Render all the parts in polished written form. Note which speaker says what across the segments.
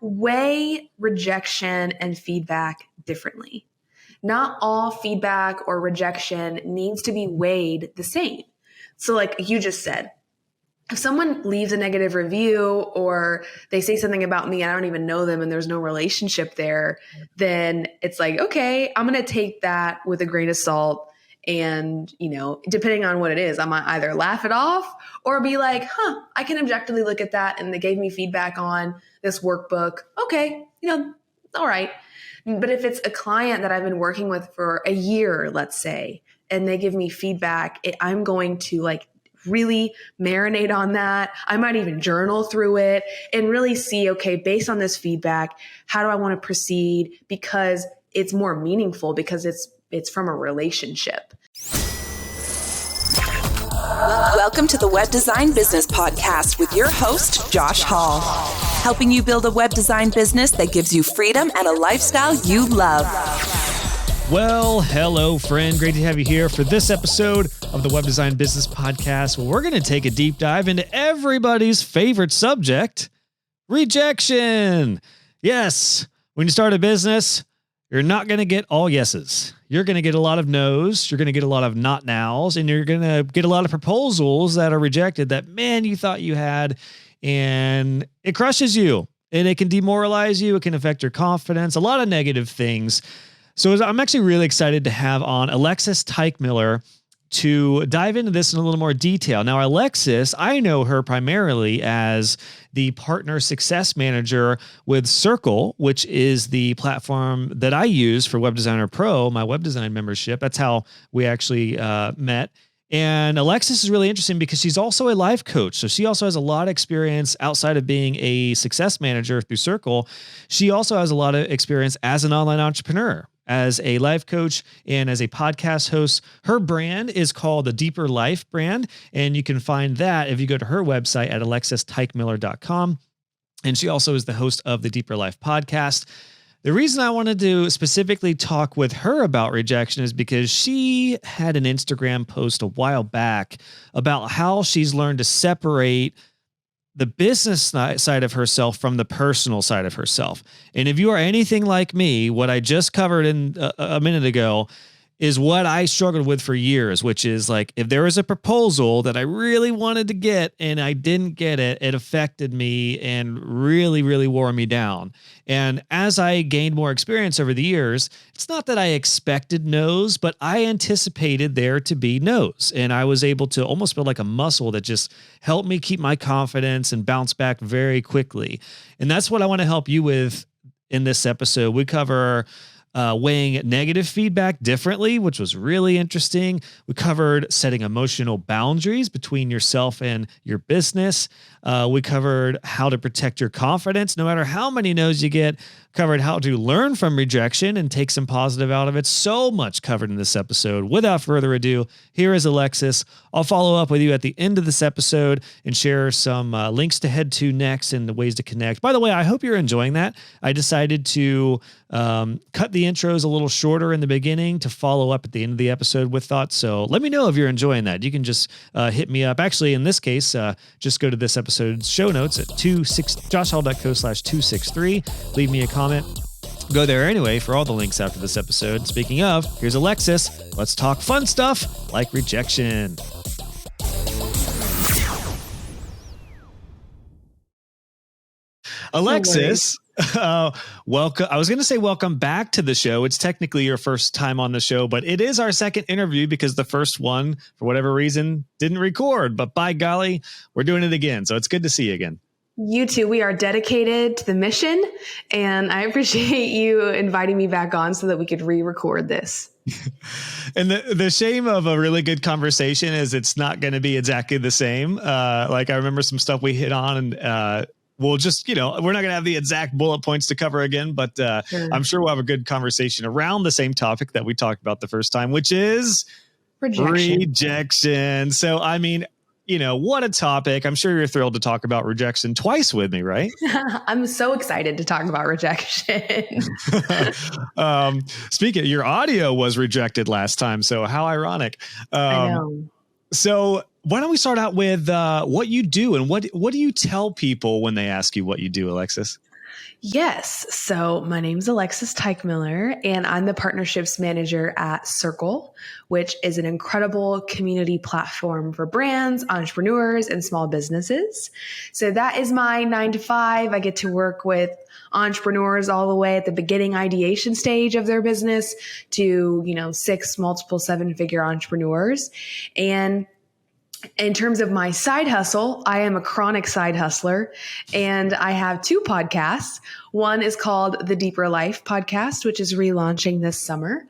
Speaker 1: weigh rejection and feedback differently. Not all feedback or rejection needs to be weighed the same. So like you just said, if someone leaves a negative review or they say something about me, I don't even know them and there's no relationship there, then it's like, okay, I'm going to take that with a grain of salt. And, depending on what it is, I might either laugh it off or be like, I can objectively look at that. And they gave me feedback on this workbook. Okay. All right. But if it's a client that I've been working with for a year, let's say, and they give me feedback, I'm going to really marinate on that. I might even journal through it and really see, okay, based on this feedback, how do I want to proceed? Because it's more meaningful because it's from a relationship.
Speaker 2: Welcome to the Web Design Business Podcast with your host, Josh Hall, helping you build a web design business that gives you freedom and a lifestyle you love.
Speaker 3: Well, hello, friend. Great to have you here for this episode of the Web Design Business Podcast, where we're going to take a deep dive into everybody's favorite subject, rejection. Yes, when you start a business, you're not going to get all yeses. You're going to get a lot of no's. You're going to get a lot of not nows, and you're going to get a lot of proposals that are rejected that, man, you thought you had, and it crushes you, and it can demoralize you. It can affect your confidence, a lot of negative things. So I'm actually really excited to have on Alexis Teichmiller to dive into this in a little more detail. Now, Alexis, I know her primarily as the partner success manager with Circle, which is the platform that I use for Web Designer Pro, my web design membership. That's how we actually met. And Alexis is really interesting because she's also a life coach. So she also has a lot of experience outside of being a success manager through Circle. She also has a lot of experience as an online entrepreneur, as a life coach, and as a podcast host. Her brand is called the Deeper Life brand, and you can find that if you go to her website at alexisteichmiller.com. And she also is the host of the Deeper Life podcast. The reason I wanted to specifically talk with her about rejection is because she had an Instagram post a while back about how she's learned to separate the business side of herself from the personal side of herself. And if you are anything like me, what I just covered in a minute ago is what I struggled with for years, which is like, if there was a proposal that I really wanted to get and I didn't get it, it affected me and really, really wore me down. And as I gained more experience over the years, it's not that I expected no's, but I anticipated there to be no's. And I was able to almost build like a muscle that just helped me keep my confidence and bounce back very quickly. And that's what I want to help you with in this episode. We cover weighing negative feedback differently, which was really interesting. We covered setting emotional boundaries between yourself and your business. We covered how to protect your confidence no matter how many no's you get. Covered how to learn from rejection and take some positive out of it. So much covered in this episode. Without further ado, here is Alexis. I'll follow up with you at the end of this episode and share some links to head to next and the ways to connect. By the way, I hope you're enjoying that. I decided to cut the intros a little shorter in the beginning to follow up at the end of the episode with thoughts. So let me know if you're enjoying that. You can just hit me up. Actually, in this case, just go to this episode's show notes at joshhall.co/263. Leave me a comment. Go there anyway for all the links after this episode. Speaking of, here's Alexis. Let's talk fun stuff like rejection. Alexis, welcome. I was going to say welcome back to the show. It's technically your first time on the show, but it is our second interview because the first one, for whatever reason, didn't record. But by golly, we're doing it again. So it's good to see you again.
Speaker 1: You too. We are dedicated to the mission, and I appreciate you inviting me back on so that we could re-record this.
Speaker 3: And the shame of a really good conversation is it's not going to be exactly the same. Like I remember some stuff we hit on, and we'll just, we're not going to have the exact bullet points to cover again, but sure. I'm sure we'll have a good conversation around the same topic that we talked about the first time, which is rejection. So, I mean, what a topic. I'm sure you're thrilled to talk about rejection twice with me, right?
Speaker 1: I'm so excited to talk about rejection.
Speaker 3: Speaking, your audio was rejected last time, so how ironic.
Speaker 1: I know.
Speaker 3: So why don't we start out with what you do and what do you tell people when they ask you what you do, Alexis?
Speaker 1: Yes. So my name's Alexis Teichmiller, and I'm the partnerships manager at Circle, which is an incredible community platform for brands, entrepreneurs, and small businesses. So that is my 9 to 5. I get to work with entrepreneurs all the way at the beginning ideation stage of their business to, 6, multiple 7-figure entrepreneurs. And in terms of my side hustle, I am a chronic side hustler, and I have 2 podcasts. One is called the Deeper Life podcast, which is relaunching this summer.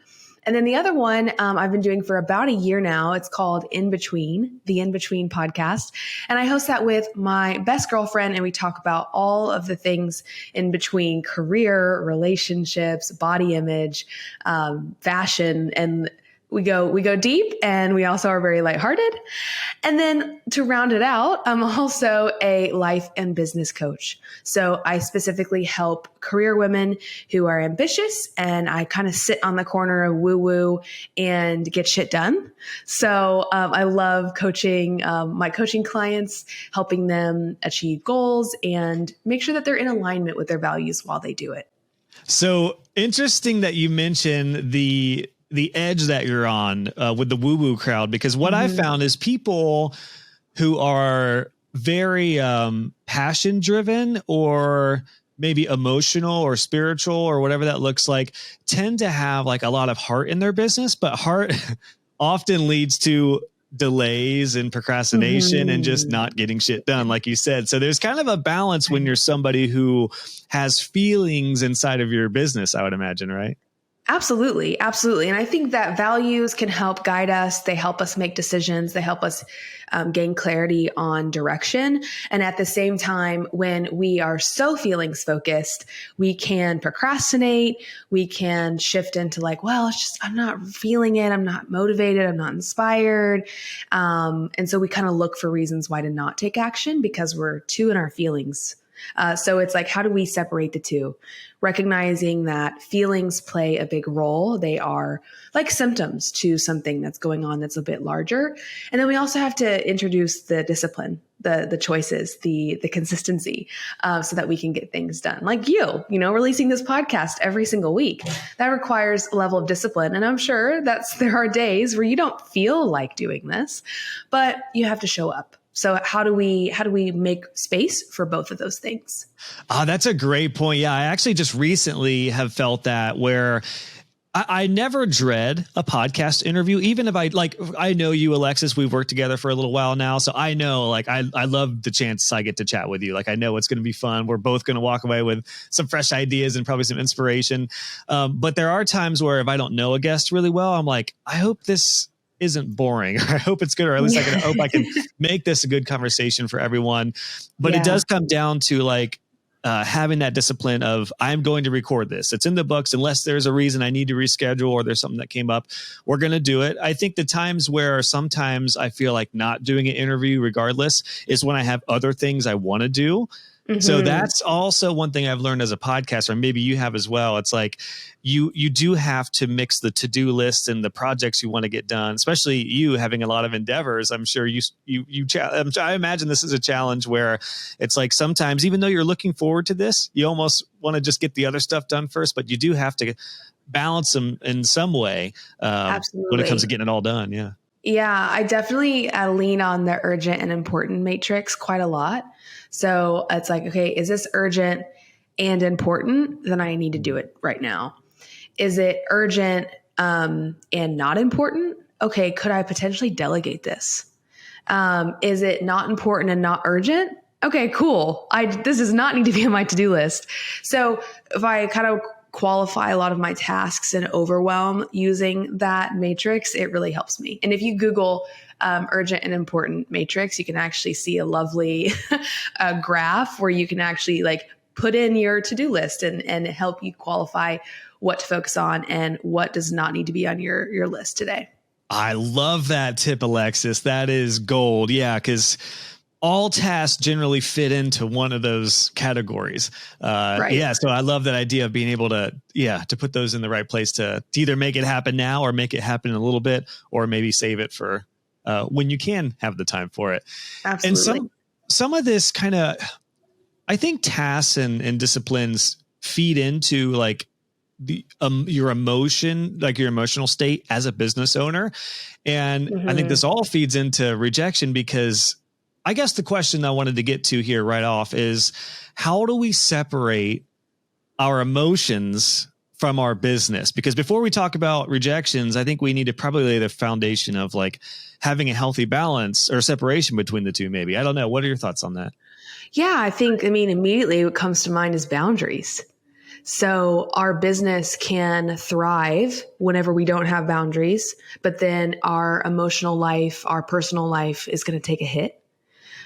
Speaker 1: And then the other one I've been doing for about a year now. It's called In Between, the In Between podcast. And I host that with my best girlfriend, and we talk about all of the things in between: career, relationships, body image, fashion, and we go deep, and we also are very lighthearted. And then to round it out, I'm also a life and business coach. So I specifically help career women who are ambitious, and I kind of sit on the corner of woo-woo and get shit done. So I love coaching my coaching clients, helping them achieve goals and make sure that they're in alignment with their values while they do it.
Speaker 3: So interesting that you mention the edge that you're on with the woo-woo crowd, because what I found is people who are very passion driven or maybe emotional or spiritual or whatever that looks like tend to have like a lot of heart in their business, but heart often leads to delays and procrastination and just not getting shit done, like you said. So there's kind of a balance when you're somebody who has feelings inside of your business, I would imagine, right?
Speaker 1: Absolutely. Absolutely. And I think that values can help guide us. They help us make decisions. They help us gain clarity on direction. And at the same time, when we are so feelings focused, we can procrastinate. We can shift into like, well, it's just, I'm not feeling it. I'm not motivated. I'm not inspired. And so we kind of look for reasons why to not take action because we're too in our feelings. So it's like, how do we separate the two? Recognizing that feelings play a big role. They are like symptoms to something that's going on that's a bit larger. And then we also have to introduce the discipline, the choices, the consistency, so that we can get things done. Like releasing this podcast every single week. That requires a level of discipline. And I'm sure there are days where you don't feel like doing this, but you have to show up. So how do we make space for both of those things?
Speaker 3: That's a great point. Yeah, I actually just recently have felt that where I never dread a podcast interview, even if I know you, Alexis, we've worked together for a little while now. So I know I love the chance I get to chat with you. Like I know it's going to be fun. We're both going to walk away with some fresh ideas and probably some inspiration. But there are times where if I don't know a guest really well, I'm like, I hope this isn't boring. I hope it's good, or at least I hope I can make this a good conversation for everyone. But it does come down to like having that discipline of I'm going to record this. It's in the books unless there's a reason I need to reschedule or there's something that came up. We're going to do it. I think the times where sometimes I feel like not doing an interview regardless is when I have other things I want to do. So that's also one thing I've learned as a podcaster, and maybe you have as well. It's like you do have to mix the to-do list and the projects you want to get done, especially you having a lot of endeavors. I'm sure I imagine this is a challenge where it's like sometimes, even though you're looking forward to this, you almost want to just get the other stuff done first, but you do have to balance them in some way when it comes to getting it all done. Yeah.
Speaker 1: Yeah, I definitely lean on the urgent and important matrix quite a lot. So it's like, okay, is this urgent and important? Then I need to do it right now. Is it urgent and not important? Okay, could I potentially delegate this? Is it not important and not urgent? Okay, cool. This does not need to be on my to-do list. So if I kind of qualify a lot of my tasks and overwhelm using that matrix, it really helps me. And if you Google urgent and important matrix, you can actually see a lovely graph where you can actually like put in your to-do list and help you qualify what to focus on and what does not need to be on your list today.
Speaker 3: I love that tip, Alexis. That is gold. Yeah, because all tasks generally fit into one of those categories. Right. Yeah. So I love that idea of being able to put those in the right place to either make it happen now or make it happen in a little bit, or maybe save it for when you can have the time for it.
Speaker 1: Absolutely.
Speaker 3: And some of this kind of, I think tasks and disciplines feed into like your emotion, like your emotional state as a business owner. And I think this all feeds into rejection, because I guess the question I wanted to get to here right off is, how do we separate our emotions from our business? Because before we talk about rejections, I think we need to probably lay the foundation of like having a healthy balance or separation between the two. Maybe. I don't know. What are your thoughts on that?
Speaker 1: Yeah, I mean, immediately what comes to mind is boundaries. So our business can thrive whenever we don't have boundaries, but then our emotional life, our personal life is going to take a hit.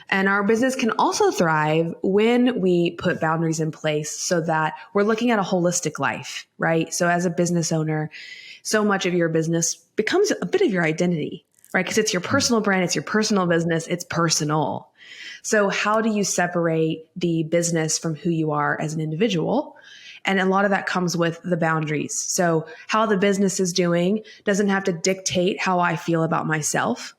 Speaker 1: And our business can also thrive when we put boundaries in place so that we're looking at a holistic life, right? So as a business owner, so much of your business becomes a bit of your identity, right? Because it's your personal brand, it's your personal business, it's personal. So how do you separate the business from who you are as an individual? And a lot of that comes with the boundaries. So how the business is doing doesn't have to dictate how I feel about myself.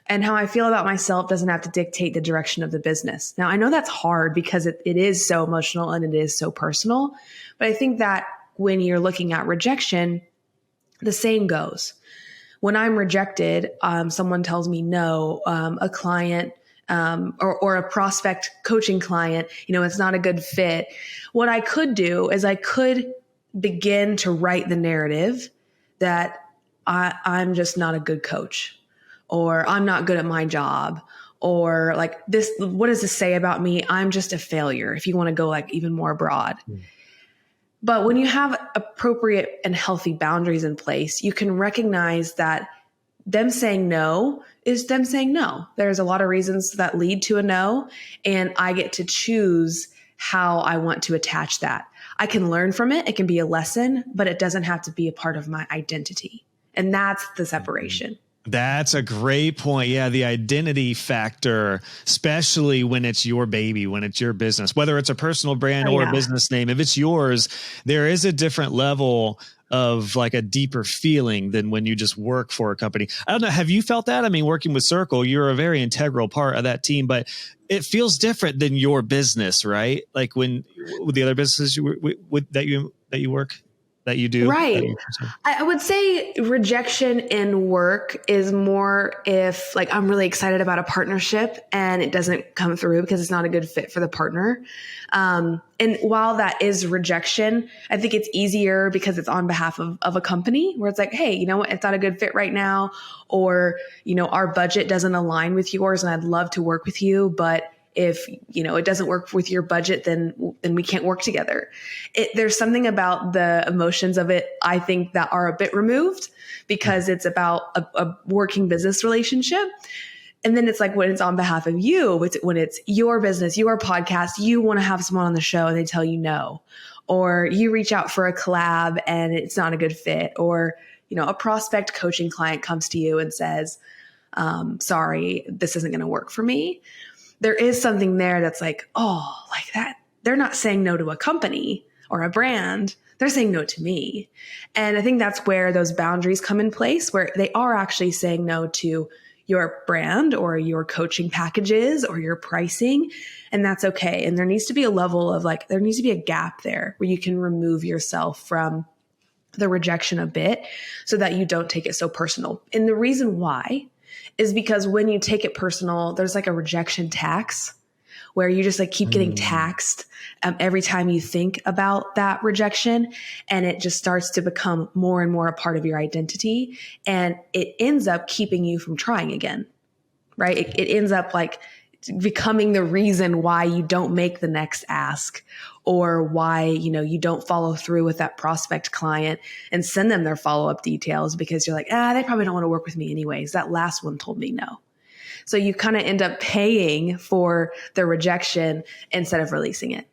Speaker 1: And how I feel about myself doesn't have to dictate the direction of the business. Now, I know that's hard because it is so emotional and it is so personal. But I think that when you're looking at rejection, the same goes. When I'm rejected, someone tells me no, a client or a prospect coaching client, it's not a good fit. What I could do is I could begin to write the narrative that I'm just not a good coach, or I'm not good at my job, or like this, what does this say about me? I'm just a failure, if you want to go like even more broad. But when you have appropriate and healthy boundaries in place, you can recognize that them saying no is them saying no. There's a lot of reasons that lead to a no, and I get to choose how I want to attach that. I can learn from it. It can be a lesson, but it doesn't have to be a part of my identity. And that's the separation.
Speaker 3: That's a great point. Yeah, the identity factor, especially when it's your baby, when it's your business, whether it's a personal brand or a business name, if it's yours, there is a different level of like a deeper feeling than when you just work for a company. I don't know. Have you felt that? I mean, working with Circle, you're a very integral part of that team, but it feels different than your business, right? Like when with the other businesses that you do.
Speaker 1: Right. I would say rejection in work is more if like I'm really excited about a partnership and it doesn't come through because it's not a good fit for the partner. And while that is rejection, I think it's easier because it's on behalf of a company where it's like, hey, you know what? It's not a good fit right now. Or, our budget doesn't align with yours and I'd love to work with you, but if, it doesn't work with your budget, then we can't work together. There's something about the emotions of it, I think, that are a bit removed because it's about a working business relationship. And then it's like when it's on behalf of you, when it's your business, your podcast, you want to have someone on the show and they tell you no, or you reach out for a collab and it's not a good fit, or, a prospect coaching client comes to you and says, sorry, this isn't going to work for me. There is something there that's like, oh, like that. They're not saying no to a company or a brand. They're saying no to me. And I think that's where those boundaries come in place, where they are actually saying no to your brand or your coaching packages or your pricing. And that's okay. And there needs to be a level of there needs to be a gap there where you can remove yourself from the rejection a bit so that you don't take it so personal. And the reason why is because when you take it personal, there's like a rejection tax where you just keep getting taxed every time you think about that rejection. And it just starts to become more and more a part of your identity. And it ends up keeping you from trying again, right? It ends up becoming the reason why you don't make the next ask, or why, you don't follow through with that prospect client and send them their follow-up details because you're like, they probably don't want to work with me anyways. That last one told me no. So you kind of end up paying for the rejection instead of releasing it.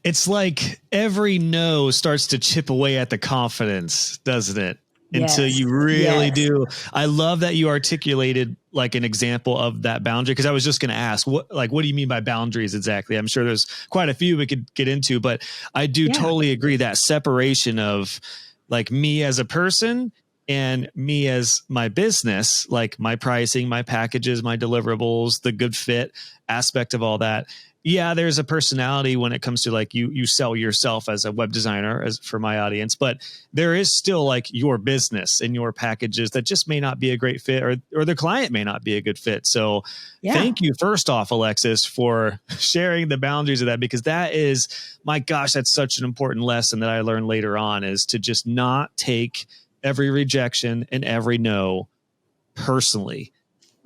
Speaker 3: It's like every no starts to chip away at the confidence, doesn't it? Until you really do. I love that you articulated like an example of that boundary, because I was just going to ask, what do you mean by boundaries exactly? I'm sure there's quite a few we could get into, but I do totally agree that separation of like me as a person And me as my business, like my pricing, my packages, my deliverables, the good fit aspect of all that. Yeah, there's a personality when it comes to like you sell yourself as a web designer, as for my audience, but there is still like your business and your packages that just may not be a great fit, or the client may not be a good fit. So thank you first off, Alexis, for sharing the boundaries of that, because that is, my gosh, that's such an important lesson that I learned later on, is to just not take every rejection and every no personally.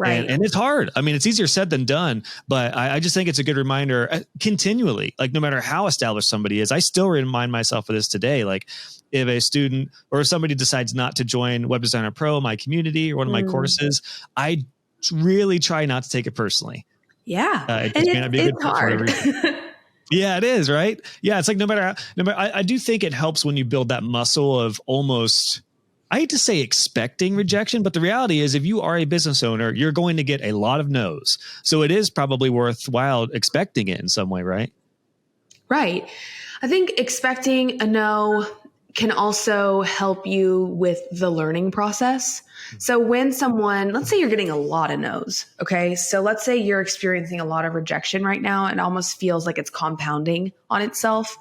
Speaker 1: Right.
Speaker 3: And it's hard. I mean, it's easier said than done, but I just think it's a good reminder continually, like no matter how established somebody is, I still remind myself of this today. Like if a student or if somebody decides not to join Web Designer Pro, my community, or one of my courses, I really try not to take it personally.
Speaker 1: Yeah.
Speaker 3: It just may not be a good fit for a reason. Yeah, it is, right? Yeah, it's like no matter I do think it helps when you build that muscle of almost, I hate to say expecting rejection, but the reality is if you are a business owner, you're going to get a lot of no's. So it is probably worthwhile expecting it in some way, right?
Speaker 1: Right. I think expecting a no can also help you with the learning process. So when someone, let's say you're getting a lot of no's, okay? So let's say you're experiencing a lot of rejection right now and it almost feels like it's compounding on itself.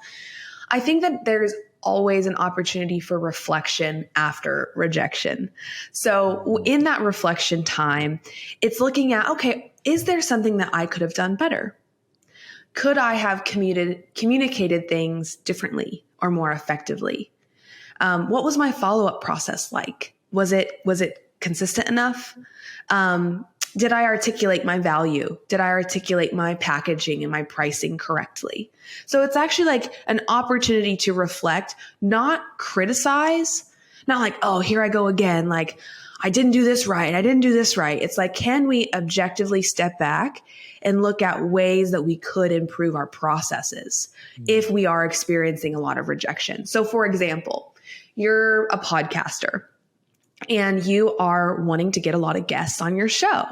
Speaker 1: I think that there's always an opportunity for reflection after rejection. So in that reflection time, it's looking at, okay, is there something that I could have done better? Could I have communicated things differently or more effectively? What was my follow-up process like? Was it consistent enough? Did I articulate my value? Did I articulate my packaging and my pricing correctly? So it's actually like an opportunity to reflect, not criticize, not like, oh, here I go again. Like, I didn't do this right. I didn't do this right. It's like, can we objectively step back and look at ways that we could improve our processes if we are experiencing a lot of rejection? So for example, you're a podcaster and you are wanting to get a lot of guests on your show.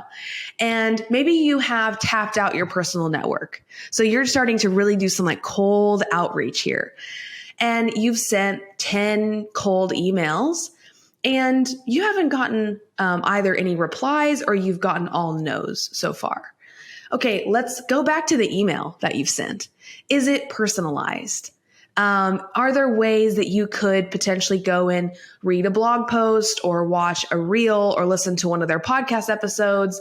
Speaker 1: And maybe you have tapped out your personal network. So you're starting to really do some like cold outreach here. And you've sent 10 cold emails and you haven't gotten either any replies or you've gotten all no's so far. Okay, let's go back to the email that you've sent. Is it personalized? Are there ways that you could potentially go and read a blog post or watch a reel or listen to one of their podcast episodes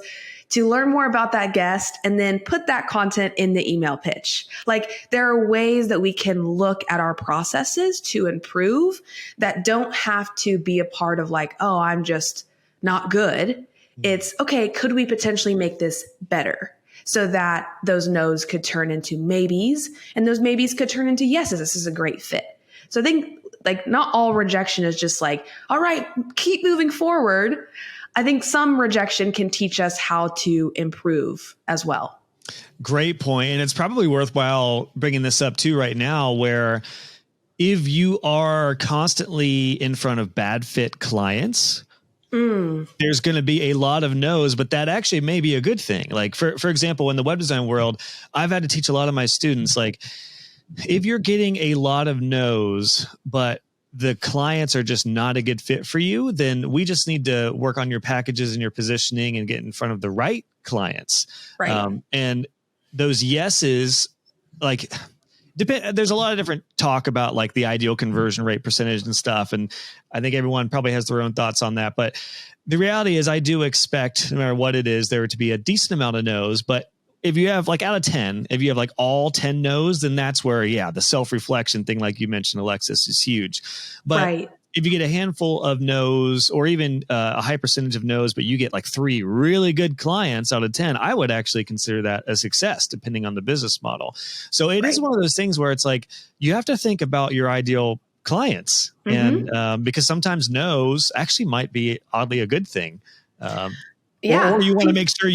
Speaker 1: to learn more about that guest and then put that content in the email pitch? Like there are ways that we can look at our processes to improve that don't have to be a part of like, oh, I'm just not good. It's okay, could we potentially make this better? So that those no's could turn into maybes and those maybes could turn into yeses. This is a great fit. So I think like not all rejection is just like, all right, keep moving forward. I think some rejection can teach us how to improve as well.
Speaker 3: Great point. And it's probably worthwhile bringing this up too right now, where if you are constantly in front of bad fit clients, there's going to be a lot of no's, but that actually may be a good thing. Like for example, in the web design world, I've had to teach a lot of my students, like if you're getting a lot of no's, but the clients are just not a good fit for you, then we just need to work on your packages and your positioning and get in front of the right clients.
Speaker 1: Right.
Speaker 3: And those yeses, like there's a lot of different talk about like the ideal conversion rate percentage and stuff. And I think everyone probably has their own thoughts on that. But the reality is I do expect, no matter what it is, there to be a decent amount of no's. But if you have like out of 10, if you have like all 10 no's, then that's where, yeah, the self-reflection thing, like you mentioned, Alexis, is huge. But if you get a handful of no's or even a high percentage of no's, but you get like 3 really good clients out of 10, I would actually consider that a success depending on the business model. So it is one of those things where it's like, you have to think about your ideal clients and because sometimes no's actually might be oddly a good thing. Or you want to make sure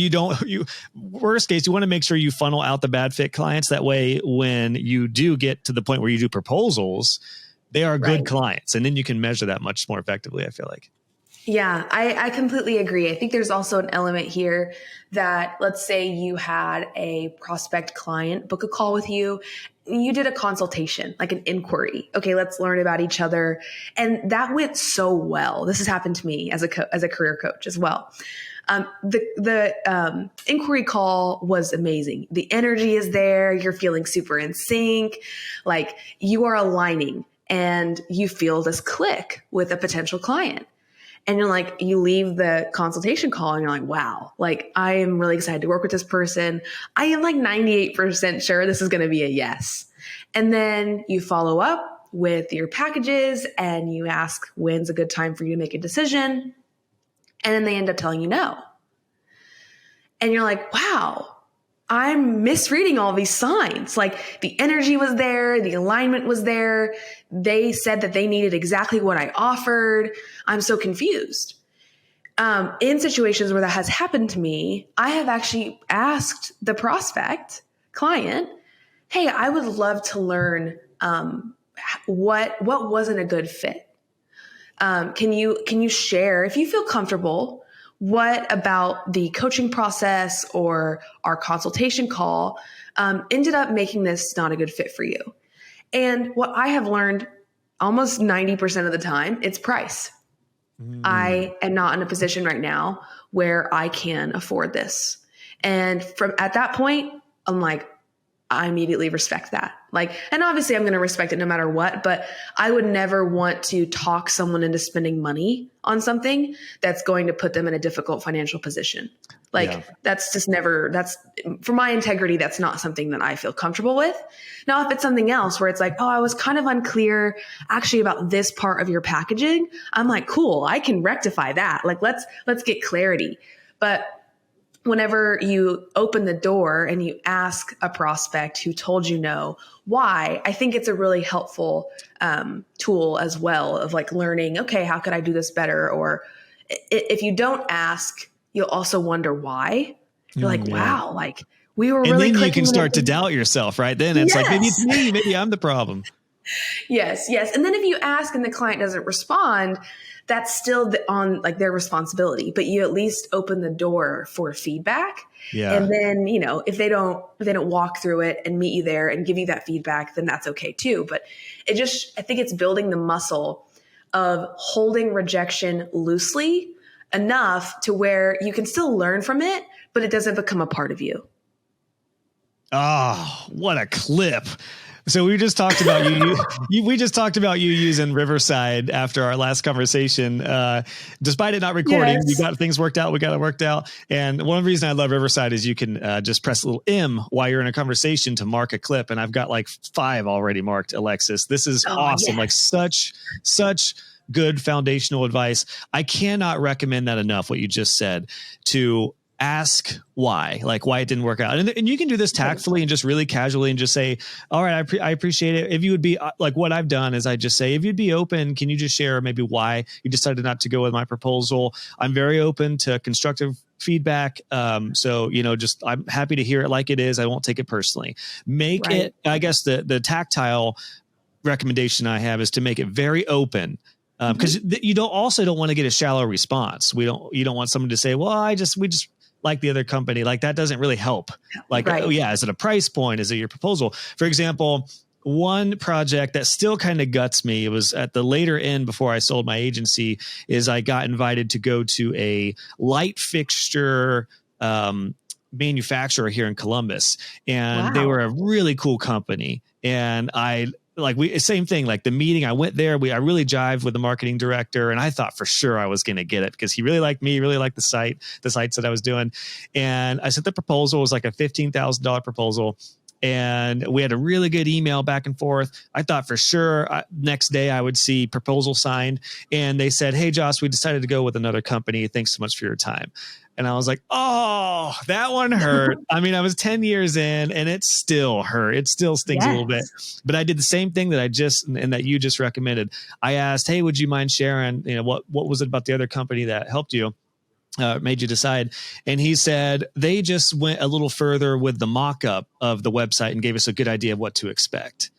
Speaker 3: worst case, you want to make sure you funnel out the bad fit clients. That way, when you do get to the point where you do proposals, they are good clients. And then you can measure that much more effectively, I feel like.
Speaker 1: Yeah, I completely agree. I think there's also an element here that let's say you had a prospect client book a call with you. you did a consultation, like an inquiry. Okay, let's learn about each other. And that went so well. This has happened to me as a career coach as well. The inquiry call was amazing. The energy is there. You're feeling super in sync. Like you are aligning and you feel this click with a potential client. And you're like, you leave the consultation call and you're like, wow, like I am really excited to work with this person. I am like 98% sure this is going to be a yes. And then you follow up with your packages and you ask when's a good time for you to make a decision. And then they end up telling you no. And you're like, wow, I'm misreading all these signs. Like the energy was there. The alignment was there. They said that they needed exactly what I offered. I'm so confused. In situations where that has happened to me, I have actually asked the prospect client, hey, I would love to learn what wasn't a good fit. Can you share, if you feel comfortable, what about the coaching process or our consultation call ended up making this not a good fit for you? And what I have learned almost 90% of the time, it's price. I am not in a position right now where I can afford this. And at that point, I'm like, I immediately respect that. Like, and obviously I'm going to respect it no matter what, but I would never want to talk someone into spending money on something that's going to put them in a difficult financial position. Like that's just never, that's for my integrity. That's not something that I feel comfortable with. Now, if it's something else where it's like, oh, I was kind of unclear actually about this part of your packaging. I'm like, cool, I can rectify that. Like, let's get clarity. But whenever you open the door and you ask a prospect who told you no, why, I think it's a really helpful tool as well of like learning, okay, how could I do this better? Or if you don't ask, you'll also wonder why. You're like, wow, like we were really clicking.
Speaker 3: And then you can start to doubt yourself, right? Then it's like, maybe it's me, maybe I'm the problem.
Speaker 1: Yes. And then if you ask and the client doesn't respond, that's still on like their responsibility, but you at least open the door for feedback. Yeah. And then, if they don't walk through it and meet you there and give you that feedback, then that's okay too. But I think it's building the muscle of holding rejection loosely enough to where you can still learn from it, but it doesn't become a part of you.
Speaker 3: Oh, what a clip. So we just talked about we just talked about you using Riverside after our last conversation. Despite it not recording, we got things worked out. We got it worked out. And one of the reasons I love Riverside is you can just press a little M while you're in a conversation to mark a clip. And I've got like 5 already marked, Alexis. This is awesome. Like such good foundational advice. I cannot recommend that enough, what you just said, to ask why it didn't work out. And you can do this tactfully and just really casually and just say, all right, I appreciate it. If you would be like what I've done is I just say, if you'd be open, can you just share maybe why you decided not to go with my proposal? I'm very open to constructive feedback. So, just, I'm happy to hear it like it is. I won't take it personally. Make it, I guess the tactile recommendation I have is to make it very open. Because you don't want to get a shallow response. You don't want someone to say, well, we just like the other company. Like that doesn't really help. Like, oh yeah, is it a price point? Is it your proposal? For example, one project that still kind of guts me, it was at the later end before I sold my agency, is I got invited to go to a light fixture manufacturer here in Columbus. And they were a really cool company. And same thing, like the meeting, I went there, I really jived with the marketing director, and I thought for sure I was going to get it because he really liked me, really liked the sites that I was doing. And I sent the proposal. It was like a $15,000 proposal. And we had a really good email back and forth. I thought for sure next day I would see proposal signed. And they said, hey, Josh, we decided to go with another company. Thanks so much for your time. And I was like, oh, that one hurt. I mean, I was 10 years in and it still hurt. It still stings a little bit. But I did the same thing that you just recommended. I asked, hey, would you mind sharing, what was it about the other company that helped you? Made you decide. And he said they just went a little further with the mock-up of the website and gave us a good idea of what to expect,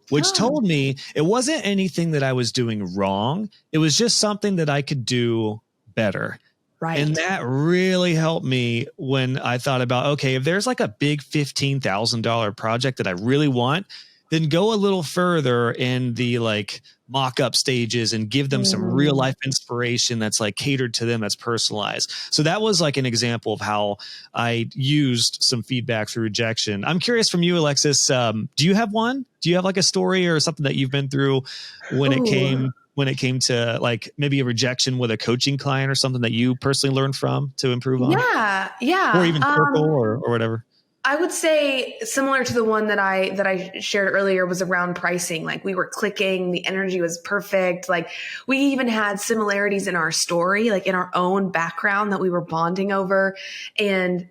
Speaker 3: which told me it wasn't anything that I was doing wrong. It was just something that I could do better. Right. And that really helped me when I thought about, okay, if there's like a big $15,000 project that I really want, then go a little further in the like mock-up stages and give them some real life inspiration that's like catered to them, that's personalized. So that was like an example of how I used some feedback through rejection. I'm curious from you, Alexis, do you have one? Do you have like a story or something that you've been through when it came to like maybe a rejection with a coaching client or something that you personally learned from to improve on?
Speaker 1: Yeah.
Speaker 3: Or even Circle or whatever.
Speaker 1: I would say similar to the one that I shared earlier was around pricing. Like we were clicking, the energy was perfect. Like we even had similarities in our story, like in our own background that we were bonding over. And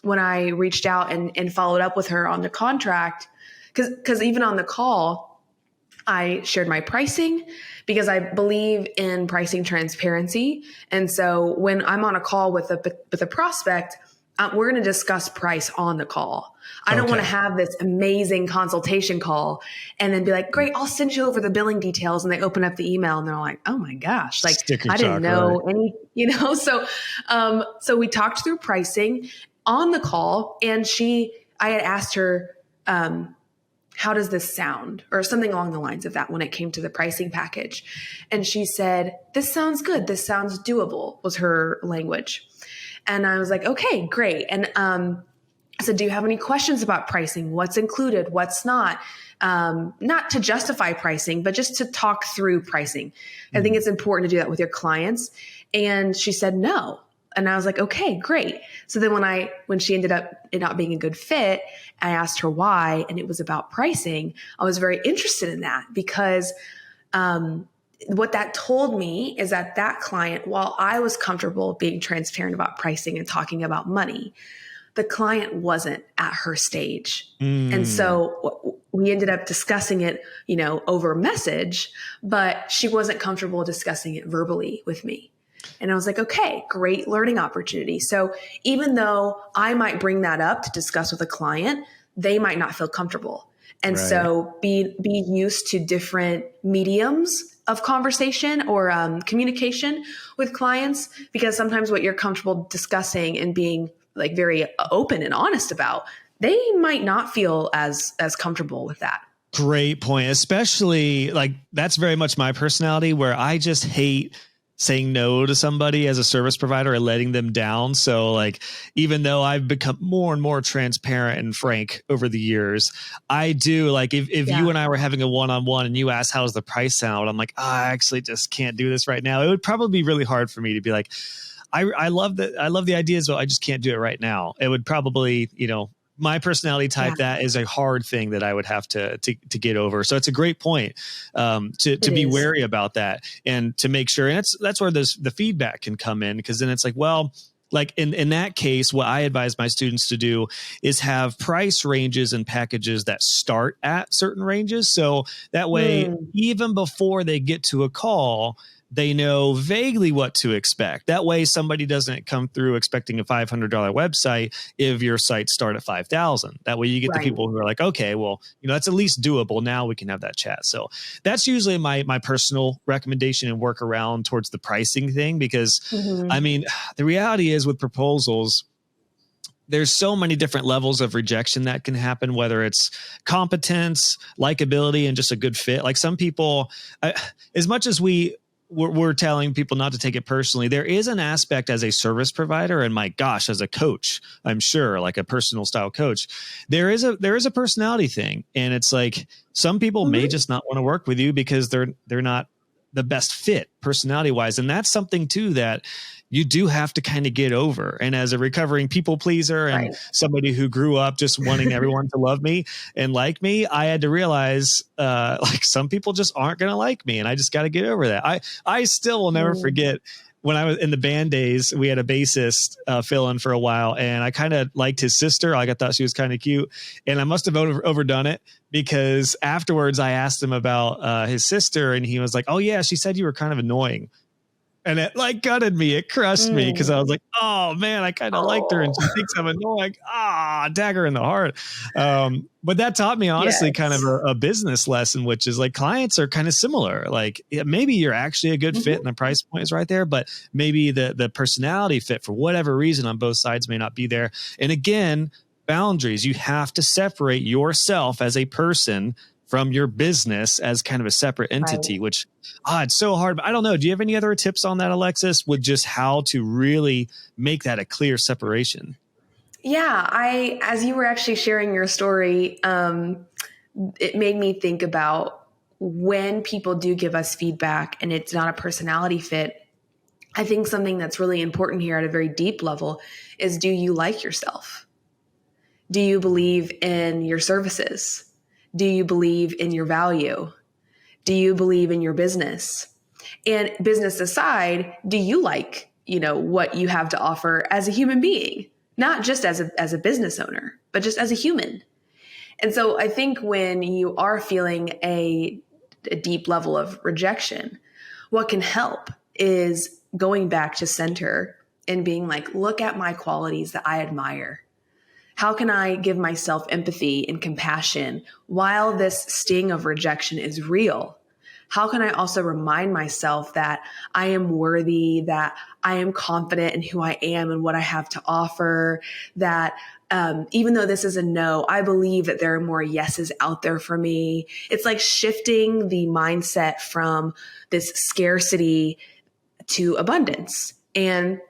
Speaker 1: when I reached out and followed up with her on the contract, because even on the call, I shared my pricing because I believe in pricing transparency. And so when I'm on a call with a prospect, we're going to discuss price on the call. I don't want to have this amazing consultation call and then be like, great, I'll send you over the billing details. And they open up the email and they're like, oh my gosh, like I didn't know any, so we talked through pricing on the call and I had asked her, how does this sound? Or something along the lines of that when it came to the pricing package. And she said, this sounds good. This sounds doable was her language. And I was like, okay, great. And I said, do you have any questions about pricing? What's included? What's not? Not to justify pricing, but just to talk through pricing. I think it's important to do that with your clients. And she said no. And I was like, okay, great. So then when she ended up it not being a good fit, I asked her why, and it was about pricing. I was very interested in that because what that told me is that client, while I was comfortable being transparent about pricing and talking about money, the client wasn't at her stage. And so we ended up discussing it, over message, but she wasn't comfortable discussing it verbally with me. And I was like, okay, great learning opportunity. So even though I might bring that up to discuss with a client, they might not feel comfortable. And so be used to different mediums of conversation or communication with clients, because sometimes what you're comfortable discussing and being like very open and honest about, they might not feel as comfortable with that.
Speaker 3: Great point. Especially like that's very much my personality where I just hate saying no to somebody as a service provider or letting them down. So like, even though I've become more and more transparent and frank over the years, I do like, if you and I were having a one-on-one and you asked, how's the price sound? I'm like, I actually just can't do this right now. It would probably be really hard for me to be like, I love the ideas, but I just can't do it right now. It would probably, my personality type, that is a hard thing that I would have to get over. So it's a great point to be wary about that and to make sure. And that's where the feedback can come in, because then it's like, well, like in that case, what I advise my students to do is have price ranges and packages that start at certain ranges. So that way, even before they get to a call, they know vaguely what to expect. That way, somebody doesn't come through expecting a $500 website if your sites start at $5,000. That way, you get the people who are like, okay, well, that's at least doable. Now we can have that chat. So that's usually my personal recommendation and workaround towards the pricing thing, because I mean, the reality is with proposals, there's so many different levels of rejection that can happen, whether it's competence, likability, and just a good fit. Like some people, as much as we're telling people not to take it personally, there is an aspect as a service provider, and my gosh, as a coach, I'm sure, like a personal style coach, there is a personality thing. And it's like, some people may just not want to work with you because they're not the best fit personality wise. And that's something too that you do have to kind of get over. And as a recovering people pleaser and somebody who grew up just wanting everyone to love me and like me, I had to realize like some people just aren't going to like me, and I just got to get over that. I still will never forget when I was in the band days, we had a bassist fill in for a while, and I kind of liked his sister. Like I thought she was kind of cute, and I must have overdone it, because afterwards I asked him about his sister, and he was like, oh yeah, she said you were kind of annoying. And it like gutted me. It crushed me, because I was like, oh man, I kind of liked her and she thinks I'm annoying. Dagger in the heart. But that taught me honestly kind of a business lesson, which is like clients are kind of similar. Like maybe you're actually a good fit and the price point is right there, but maybe the personality fit for whatever reason on both sides may not be there. And again, boundaries. You have to separate yourself as a person from your business as kind of a separate entity, which, it's so hard. But I don't know. Do you have any other tips on that, Alexis, with just how to really make that a clear separation?
Speaker 1: Yeah, as you were actually sharing your story, it made me think about when people do give us feedback and it's not a personality fit. I think something that's really important here at a very deep level is, do you like yourself? Do you believe in your services? Do you believe in your value? Do you believe in your business? And business aside, do you like, what you have to offer as a human being? Not just as a business owner, but just as a human. And so I think when you are feeling a deep level of rejection, what can help is going back to center and being like, look at my qualities that I admire. How can I give myself empathy and compassion while this sting of rejection is real? How can I also remind myself that I am worthy, that I am confident in who I am and what I have to offer, that even though this is a no, I believe that there are more yeses out there for me. It's like shifting the mindset from this scarcity to abundance. And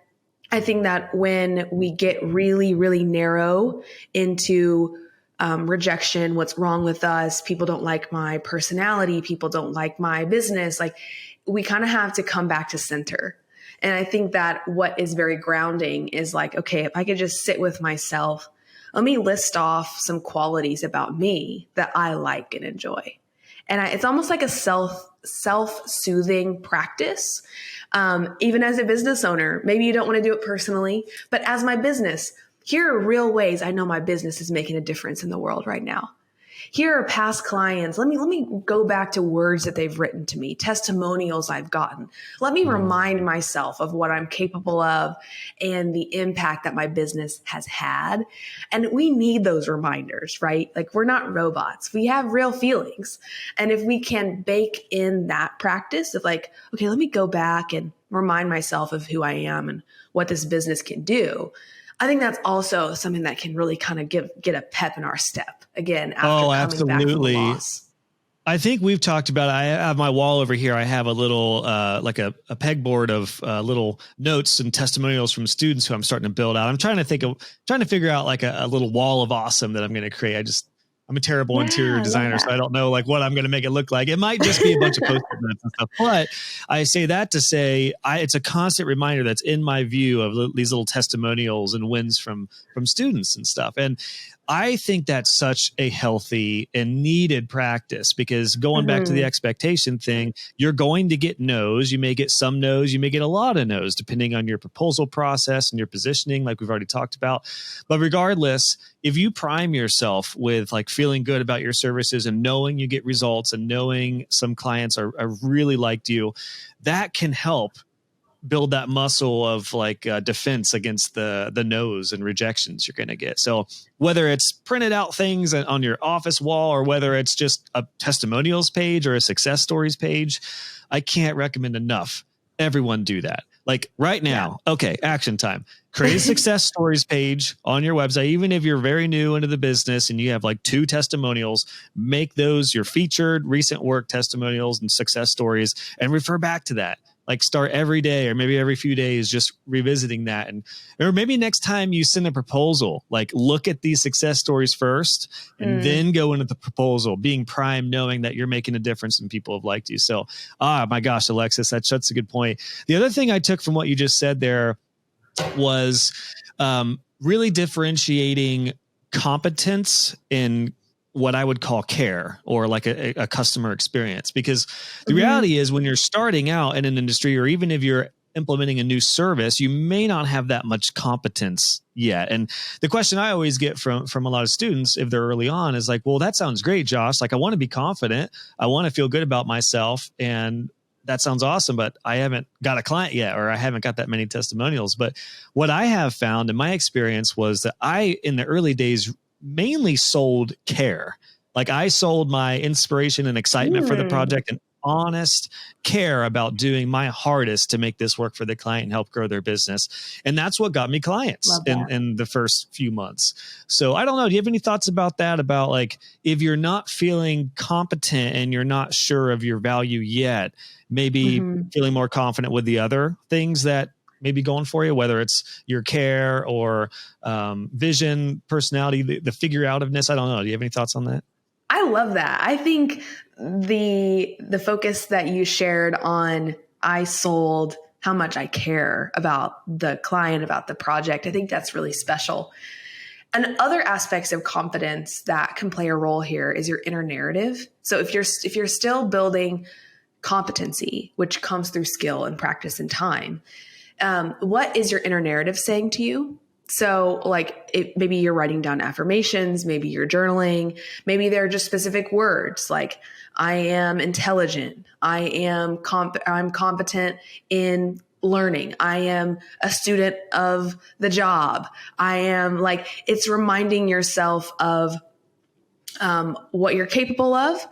Speaker 1: I think that when we get really, really narrow into rejection, what's wrong with us, people don't like my personality, people don't like my business, like we kind of have to come back to center. And I think that what is very grounding is like, okay, if I could just sit with myself, let me list off some qualities about me that I like and enjoy. And it's almost like a self-soothing practice. Even as a business owner, maybe you don't want to do it personally, but as my business, here are real ways I know my business is making a difference in the world right now. Here are past clients. Let me go back to words that they've written to me, testimonials I've gotten. Let me remind myself of what I'm capable of and the impact that my business has had. And we need those reminders, right? Like we're not robots. We have real feelings. And if we can bake in that practice of like, okay, let me go back and remind myself of who I am and what this business can do, I think that's also something that can really kind of get a pep in our step again after coming back from the loss.
Speaker 3: I think we've talked about, I have my wall over here. I have a little, like a pegboard of little notes and testimonials from students who I'm starting to build out. I'm trying to figure out like a little wall of awesome that I'm going to create. I'm a terrible interior designer, so I don't know like what I'm going to make it look like. It might just be a bunch of Post-it notes and stuff. But I say that to say it's a constant reminder that's in my view of these little testimonials and wins from students and stuff. And I think that's such a healthy and needed practice because going back to the expectation thing, you're going to get no's. You may get some no's. You may get a lot of no's depending on your proposal process and your positioning, like we've already talked about. But regardless, if you prime yourself with like feeling good about your services and knowing you get results and knowing some clients are really liked you, that can help build that muscle of like defense against the no's and rejections you're going to get. So whether it's printed out things on your office wall or whether it's just a testimonials page or a success stories page, I can't recommend enough. Everyone do that. Like right now, okay, action time. Create a success stories page on your website. Even if you're very new into the business and you have like 2 testimonials, make those your featured recent work testimonials and success stories and refer back to that. Like start every day or maybe every few days, just revisiting that. Or maybe next time you send a proposal, like look at these success stories first and then go into the proposal, being primed, knowing that you're making a difference and people have liked you. So, my gosh, Alexis, that's such a good point. The other thing I took from what you just said there was really differentiating competence in what I would call care or like a customer experience. Because the reality is when you're starting out in an industry, or even if you're implementing a new service, you may not have that much competence yet. And the question I always get from a lot of students, if they're early on, is like, well, that sounds great, Josh. Like I want to be confident. I want to feel good about myself. And that sounds awesome, but I haven't got a client yet, or I haven't got that many testimonials. But what I have found in my experience was that in the early days, mainly sold care. Like I sold my inspiration and excitement for the project and honest care about doing my hardest to make this work for the client and help grow their business. And that's what got me clients in the first few months. So I don't know. Do you have any thoughts about that? About like, if you're not feeling competent and you're not sure of your value yet, maybe feeling more confident with the other things that may be going for you, whether it's your care or vision, personality, the figure outiveness. I don't know. Do you have any thoughts on that?
Speaker 1: I love that. I think the focus that you shared on I sold how much I care about the client, about the project, I think that's really special. And other aspects of confidence that can play a role here is your inner narrative. So if you're still building competency, which comes through skill and practice and time, what is your inner narrative saying to you? So like maybe you're writing down affirmations, maybe you're journaling, maybe they're just specific words like I am intelligent, I'm competent in learning, I am a student of the job, I am like, it's reminding yourself of what you're capable of.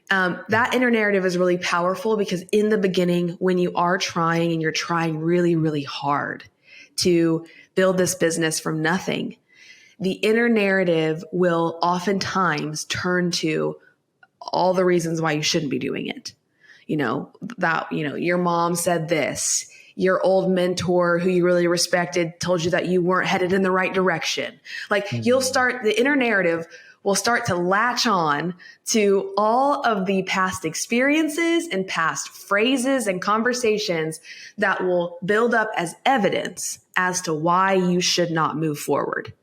Speaker 1: That inner narrative is really powerful because in the beginning, when you are trying and you're trying really, really hard to build this business from nothing, the inner narrative will oftentimes turn to all the reasons why you shouldn't be doing it. Your mom said this, your old mentor who you really respected told you that you weren't headed in the right direction. Like the inner narrative will start to latch on to all of the past experiences and past phrases and conversations that will build up as evidence as to why you should not move forward.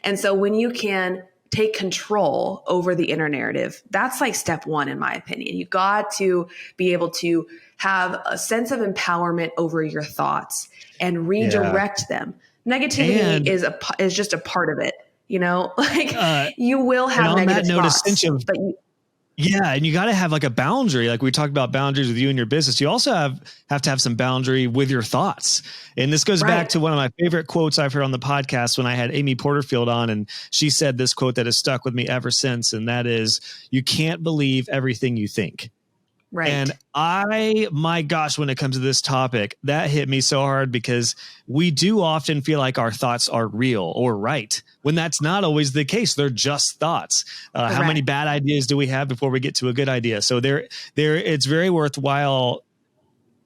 Speaker 1: And so when you can take control over the inner narrative, that's like step one, in my opinion. You got to be able to have a sense of empowerment over your thoughts and redirect them. Negativity is just a part of it. You will have negative thoughts.
Speaker 3: And you got to have like a boundary. Like we talked about boundaries with you and your business. You also have to have some boundary with your thoughts. And this goes back to one of my favorite quotes I've heard on the podcast when I had Amy Porterfield on. And she said this quote that has stuck with me ever since. And that is, you can't believe everything you think.
Speaker 1: Right.
Speaker 3: And my gosh, when it comes to this topic, that hit me so hard because we do often feel like our thoughts are real or right when that's not always the case. They're just thoughts. How many bad ideas do we have before we get to a good idea? So it's very worthwhile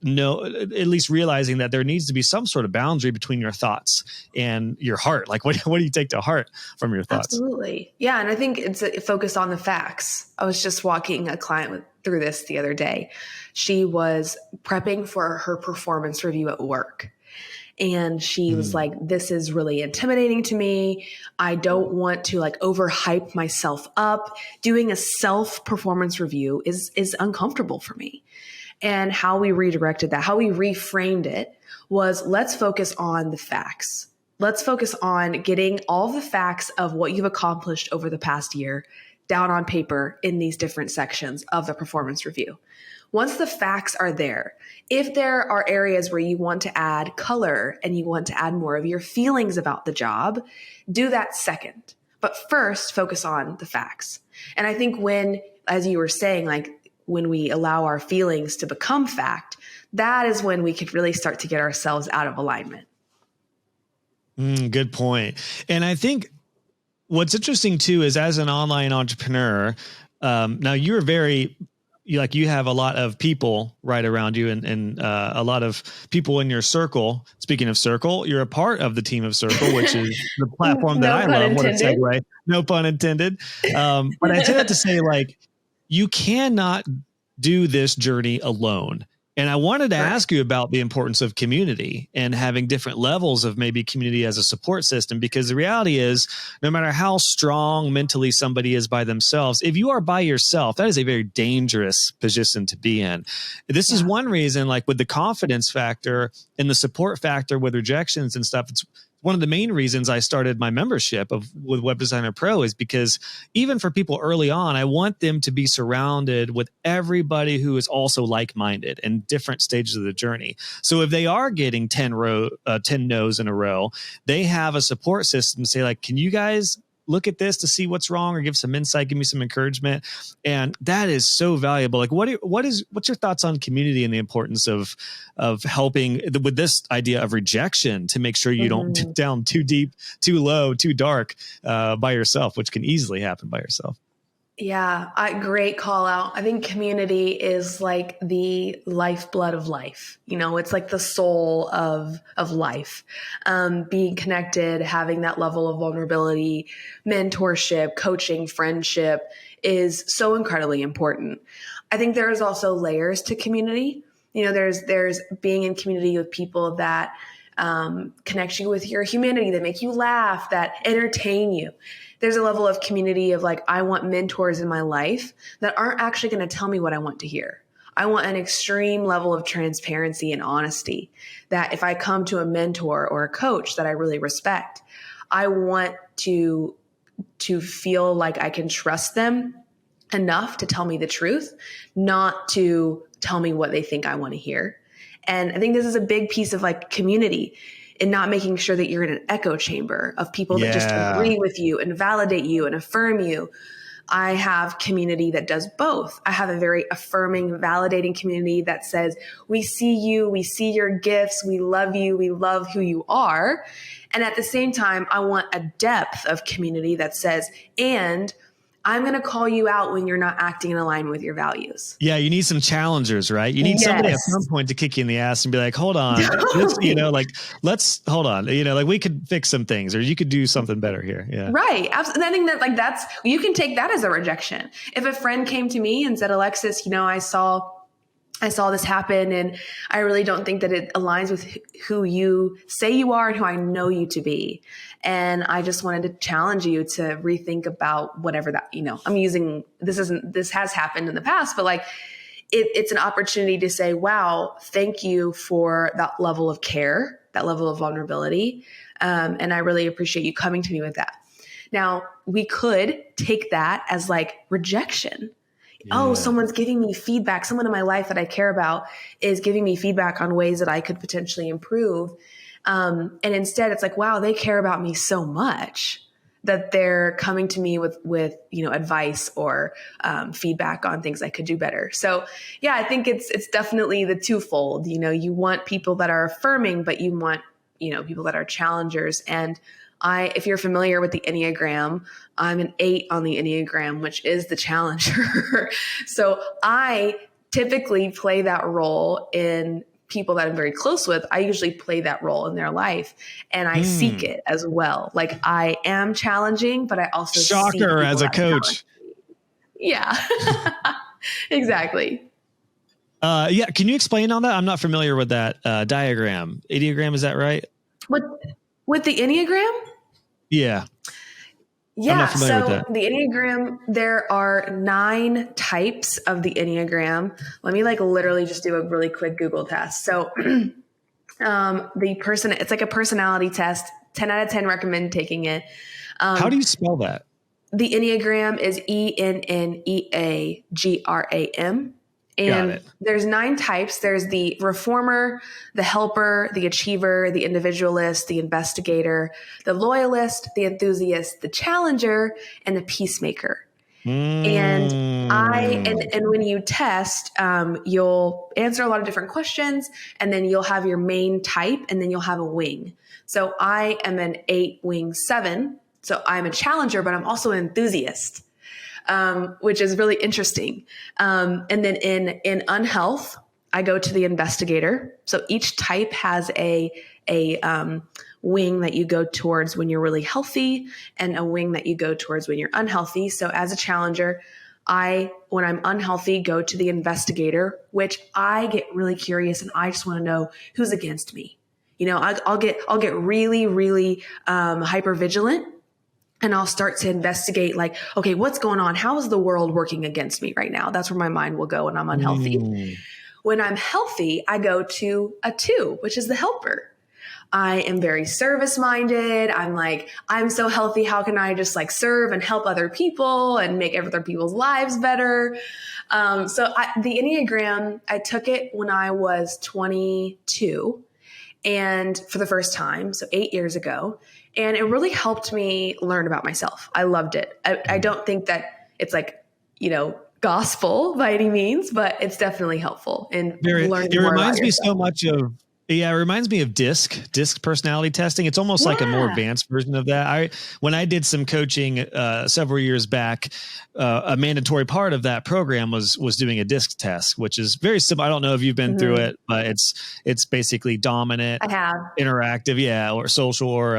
Speaker 3: at least realizing that there needs to be some sort of boundary between your thoughts and your heart. Like what do you take to heart from your thoughts?
Speaker 1: Absolutely. Yeah. And I think it's a focus on the facts. I was just walking a client through this the other day. She was prepping for her performance review at work. And she was like, this is really intimidating to me. I don't want to like overhype myself up. Doing a self performance review is uncomfortable for me. And how we redirected that, how we reframed it was, let's focus on the facts. Let's focus on getting all the facts of what you've accomplished over the past year down on paper in these different sections of the performance review. Once the facts are there, if there are areas where you want to add color and you want to add more of your feelings about the job, do that second. But first, focus on the facts. And I think as you were saying, like, when we allow our feelings to become fact, that is when we could really start to get ourselves out of alignment.
Speaker 3: Good point. And I think what's interesting too is, as an online entrepreneur, now you have a lot of people right around you and a lot of people in your circle. Speaking of Circle, you're a part of the team of Circle, which is the platform that I love. What a segue. No pun intended. But I say that to say, like, you cannot do this journey alone. And I wanted to ask you about the importance of community and having different levels of maybe community as a support system, because the reality is, no matter how strong mentally somebody is by themselves, if you are by yourself, that is a very dangerous position to be in. This is one reason, like with the confidence factor and the support factor with rejections and stuff, it's one of the main reasons I started my membership with Web Designer Pro is because even for people early on, I want them to be surrounded with everybody who is also like-minded in different stages of the journey. So if they are getting 10 no's in a row, they have a support system to say, like, can you guys look at this to see what's wrong, or give some insight, give me some encouragement. And that is so valuable. Like what's your thoughts on community and the importance of helping with this idea of rejection to make sure you don't dip down too deep, too low, too dark by yourself, which can easily happen by yourself?
Speaker 1: Yeah, great call out. I think community is like the lifeblood of life. It's like the soul of life. Being connected, having that level of vulnerability, mentorship, coaching, friendship is so incredibly important. I think there is also layers to community. There's being in community with people that connect you with your humanity, that make you laugh, that entertain you. There's a level of community of like, I want mentors in my life that aren't actually going to tell me what I want to hear. I want an extreme level of transparency and honesty, that if I come to a mentor or a coach that I really respect, I want to feel like I can trust them enough to tell me the truth, not to tell me what they think I want to hear. And I think this is a big piece of like community, and not making sure that you're in an echo chamber of people that just agree with you and validate you and affirm you. I have community that does both. I have a very affirming, validating community that says, we see you, we see your gifts, we love you, we love who you are. And at the same time, I want a depth of community that says, and I'm going to call you out when you're not acting in alignment with your values.
Speaker 3: Yeah, you need some challengers, right? You need somebody at some point to kick you in the ass and be like, hold on, let's hold on. We could fix some things, or you could do something better here. Yeah.
Speaker 1: Right. Absolutely. And I think that you can take that as a rejection. If a friend came to me and said, Alexis, I saw this happen, and I really don't think that it aligns with who you say you are and who I know you to be. And I just wanted to challenge you to rethink about whatever that, I'm using, this has happened in the past, but like it's an opportunity to say, wow, thank you for that level of care, that level of vulnerability. And I really appreciate you coming to me with that. Now, we could take that as like rejection. Yeah. Oh, someone's giving me feedback. Someone in my life that I care about is giving me feedback on ways that I could potentially improve. And instead it's like, wow, they care about me so much that they're coming to me with advice or feedback on things I could do better. So yeah, I think it's definitely the twofold. You want people that are affirming, but you want, people that are challengers. And if you're familiar with the Enneagram, I'm an 8 on the Enneagram, which is the challenger. So I typically play that role in people that I'm very close with. I usually play that role in their life, and I seek it as well. Like, I am challenging, but I also
Speaker 3: shocker as a coach.
Speaker 1: Yeah, exactly.
Speaker 3: Yeah. Can you explain on that? I'm not familiar with that diagram. Enneagram, is that right?
Speaker 1: With the Enneagram?
Speaker 3: Yeah.
Speaker 1: Yeah. So the Enneagram, there are 9 types of the Enneagram. Let me literally just do a really quick Google test. So it's like a personality test. 10 out of 10 recommend taking it.
Speaker 3: How do you spell that?
Speaker 1: The Enneagram is ENNEAGRAM. And there's 9 types. There's the reformer, the helper, the achiever, the individualist, the investigator, the loyalist, the enthusiast, the challenger, and the peacemaker. And when you test, you'll answer a lot of different questions, and then you'll have your main type, and then you'll have a wing. So I am an 8 wing 7. So I'm a challenger, but I'm also an enthusiast. Which is really interesting. And then in unhealth, I go to the investigator. So each type has a wing that you go towards when you're really healthy, and a wing that you go towards when you're unhealthy. So as a challenger, when I'm unhealthy, go to the investigator, which I get really curious, and I just want to know who's against me. I'll get really, really hyper vigilant. And I'll start to investigate, like, okay, what's going on? How is the world working against me right now? That's where my mind will go when I'm unhealthy. When I'm healthy, I go to a 2, which is the helper. I am very service-minded. I'm so healthy. How can I just serve and help other people and make other people's lives better? The Enneagram, I took it when I was 22, and for the first time, so 8 years ago. And it really helped me learn about myself. I loved it. I don't think that it's like, gospel by any means, but it's definitely helpful in learning
Speaker 3: it
Speaker 1: more
Speaker 3: reminds
Speaker 1: about
Speaker 3: me
Speaker 1: yourself.
Speaker 3: so much of it reminds me of DISC personality testing. It's almost like a more advanced version of that. When I did some coaching several years back, a mandatory part of that program was doing a DISC test, which is very similar. I don't know if you've been through it, but it's basically dominant,
Speaker 1: I have.
Speaker 3: interactive, or social, or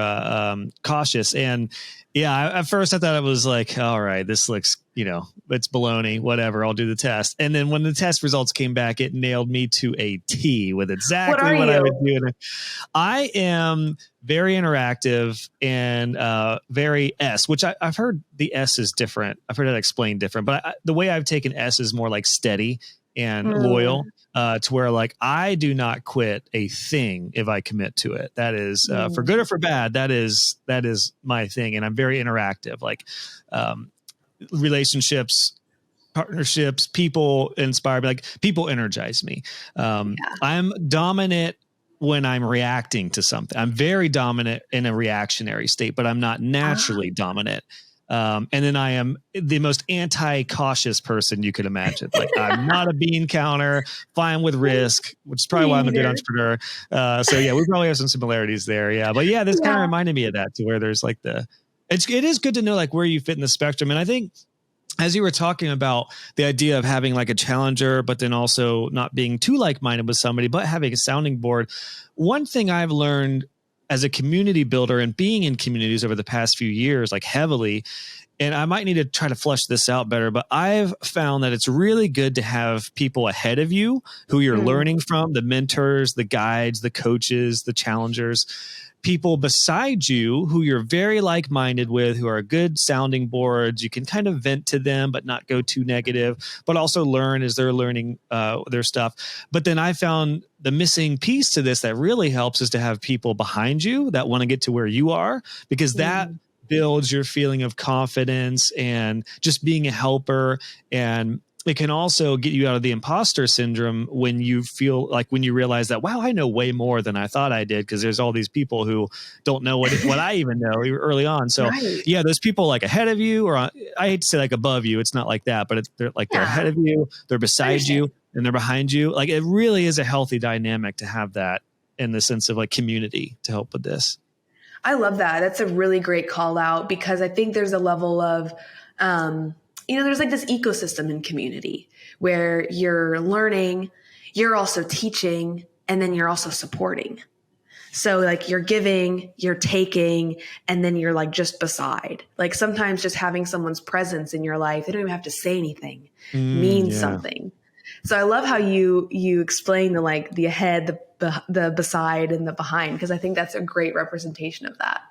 Speaker 3: cautious. And at first I thought it was like, all right, this looks, it's baloney, whatever, I'll do the test. And then when the test results came back, it nailed me to a T with exactly what I would do. I am very interactive and very S, which I've heard the S is different. I've heard it explained different, but the way I've taken S is more like steady and loyal, to where like I do not quit a thing if I commit to it. That is for good or for bad. That is my thing, and I'm very interactive. Like relationships, partnerships, people inspire me. Like people energize me. I'm dominant when I'm reacting to something. I'm very dominant in a reactionary state, but I'm not naturally dominant. And then I am the most anti-cautious person you could imagine. Like I'm not a bean counter, fine with risk, which is probably why I'm a good entrepreneur. So we probably have some similarities there. Yeah. But this kind of reminded me of that, to where there's like it is good to know like where you fit in the spectrum. And I think as you were talking about the idea of having like a challenger, but then also not being too like-minded with somebody, but having a sounding board. One thing I've learned as a community builder and being in communities over the past few years, like heavily, and I might need to try to flesh this out better, but I've found that it's really good to have people ahead of you who you're learning from, the mentors, the guides, the coaches, the challengers, people beside you who you're very like-minded with, who are good sounding boards. You can kind of vent to them, but not go too negative, but also learn as they're learning their stuff. But then I found the missing piece to this that really helps is to have people behind you that want to get to where you are, because that builds your feeling of confidence and just being a helper. And it can also get you out of the imposter syndrome when you feel like, when you realize that, wow, I know way more than I thought I did, because there's all these people who don't know what I even know early on. So those people like ahead of you, or I hate to say like above you, it's not like that, but they're ahead of you, they're beside you, and they're behind you. Like it really is a healthy dynamic to have that in the sense of like community to help with this.
Speaker 1: I love that. That's a really great call out, because I think there's a level of, there's like this ecosystem in community where you're learning, you're also teaching, and then you're also supporting. So like you're giving, you're taking, and then you're like just beside. Like sometimes just having someone's presence in your life, they don't even have to say anything, means something. So I love how you explain the ahead, the beside, and the behind, because I think that's a great representation of that.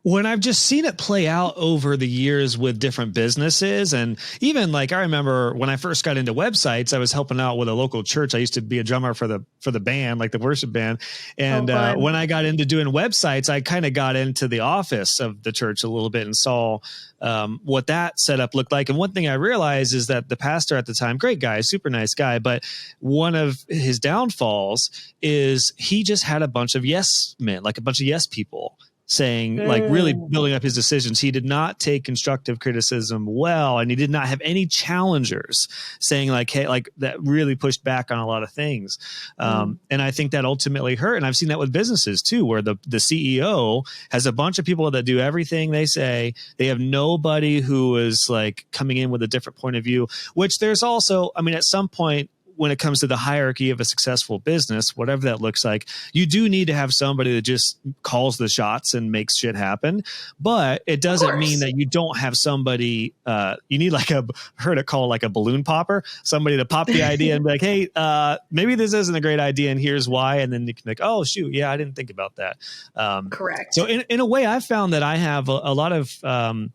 Speaker 3: When I've just seen it play out over the years with different businesses, and even like I remember when I first got into websites, I was helping out with a local church. I used to be a drummer for the band, like the worship band. And when I got into doing websites, I kind of got into the office of the church a little bit and saw what that setup looked like. And one thing I realized is that the pastor at the time, great guy, super nice guy, but one of his downfalls is he just had a bunch of yes men, like a bunch of yes people, saying like really building up his decisions. He did not take constructive criticism well, and he did not have any challengers saying like, hey, like that really pushed back on a lot of things. And I think that ultimately hurt. And I've seen that with businesses too, where the CEO has a bunch of people that do everything they say. They have nobody who is like coming in with a different point of view, which there's also, I mean, at some point, when it comes to the hierarchy of a successful business, whatever that looks like, you do need to have somebody that just calls the shots and makes shit happen. But it doesn't mean that you don't have somebody, you need like heard it called like a balloon popper, somebody to pop the idea and be like, hey, maybe this isn't a great idea and here's why. And then you can be like, oh shoot, yeah, I didn't think about that.
Speaker 1: Correct.
Speaker 3: So in a way, I've found that I have a lot of,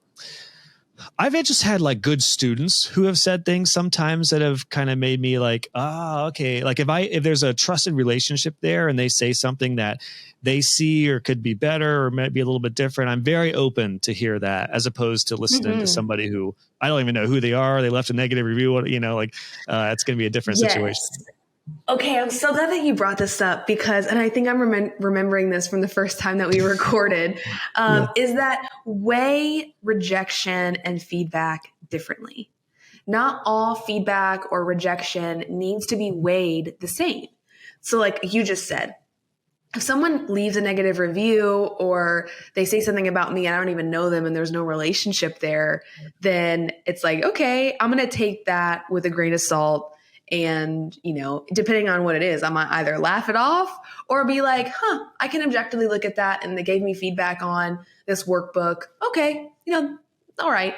Speaker 3: I've just had like good students who have said things sometimes that have kind of made me like, okay. Like if there's a trusted relationship there and they say something that they see or could be better or might be a little bit different, I'm very open to hear that, as opposed to listening to somebody who I don't even know who they are. They left a negative review, it's going to be a different situation.
Speaker 1: Okay, I'm so glad that you brought this up because, and I think I'm remembering this from the first time that we recorded, is that weigh rejection and feedback differently. Not all feedback or rejection needs to be weighed the same. So like you just said, if someone leaves a negative review or they say something about me and I don't even know them and there's no relationship there, then it's like, okay, I'm going to take that with a grain of salt. And, depending on what it is, I might either laugh it off or be like, I can objectively look at that. And they gave me feedback on this workbook. Okay, all right.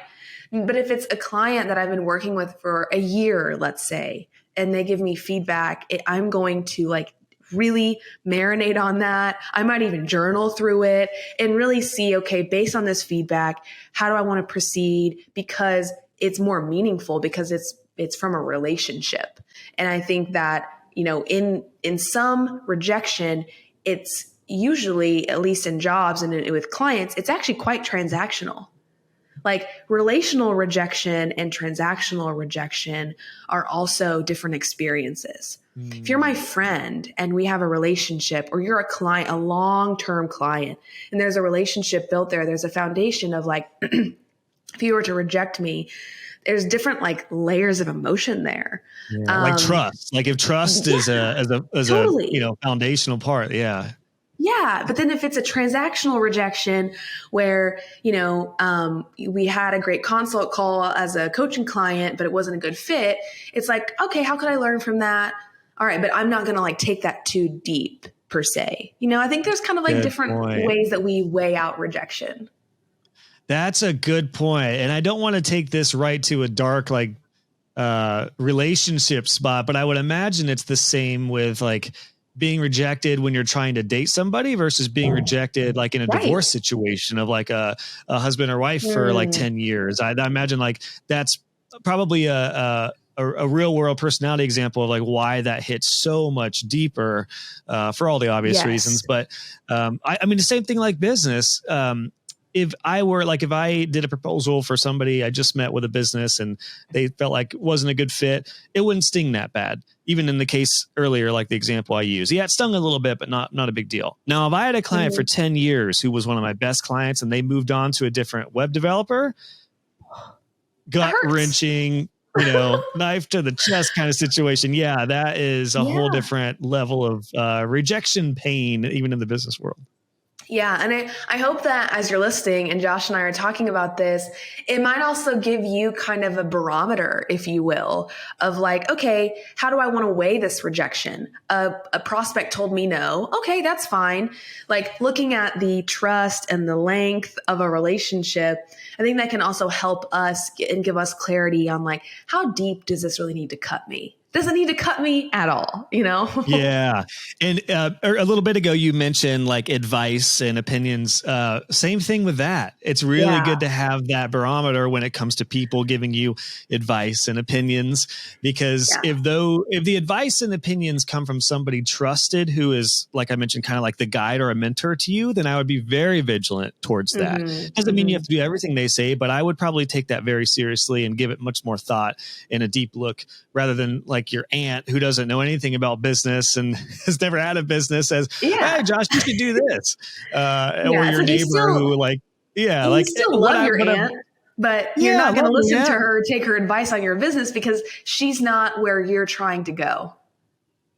Speaker 1: But if it's a client that I've been working with for a year, let's say, and they give me feedback, I'm going to like really marinate on that. I might even journal through it and really see, okay, based on this feedback, how do I want to proceed? Because it's more meaningful because it's from a relationship. And I think that, in some rejection, it's usually, at least in jobs and with clients, it's actually quite transactional. Like relational rejection and transactional rejection are also different experiences. If you're my friend and we have a relationship, or you're a client, a long-term client, and there's a relationship built there's a foundation of like, if you were to reject me, there's different like layers of emotion there.
Speaker 3: Yeah, like trust. Like if trust is
Speaker 1: totally.
Speaker 3: a foundational part. Yeah.
Speaker 1: Yeah. But then if it's a transactional rejection where, we had a great consult call as a coaching client, but it wasn't a good fit. It's like, okay, how could I learn from that? All right. But I'm not going to like take that too deep per se. I think there's kind of like different ways that we weigh out rejection.
Speaker 3: That's a good point. And I don't want to take this right to a dark, like, relationship spot, but I would imagine it's the same with like being rejected when you're trying to date somebody versus being rejected like in a divorce situation of like a husband or wife for like 10 years. I imagine like that's probably a real world personality example of like why that hits so much deeper for all the obvious reasons. But I mean, the same thing like business. If I did a proposal for somebody I just met with a business and they felt like it wasn't a good fit, it wouldn't sting that bad. Even in the case earlier, like the example I used, it stung a little bit, but not a big deal. Now, if I had a client for 10 years who was one of my best clients and they moved on to a different web developer, gut wrenching, knife to the chest kind of situation. Yeah, that is a whole different level of rejection pain, even in the business world.
Speaker 1: Yeah. And I hope that as you're listening and Josh and I are talking about this, it might also give you kind of a barometer, if you will, of like, okay, how do I want to weigh this rejection? A prospect told me no. Okay, that's fine. Like looking at the trust and the length of a relationship, I think that can also help us and give us clarity on like, how deep does this really need to cut me? Doesn't need to cut me at all,
Speaker 3: Yeah. And a little bit ago, you mentioned like advice and opinions. Same thing with that. It's really good to have that barometer when it comes to people giving you advice and opinions, because if the advice and opinions come from somebody trusted, who is, like I mentioned, kind of like the guide or a mentor to you, then I would be very vigilant towards that. Doesn't mean you have to do everything they say, but I would probably take that very seriously and give it much more thought and a deep look, rather than like your aunt who doesn't know anything about business and has never had a business says, hey, Josh, you should do this. Or your neighbor who like,
Speaker 1: you still love your aunt, but you're not going to listen to her, take her advice on your business because she's not where you're trying to go.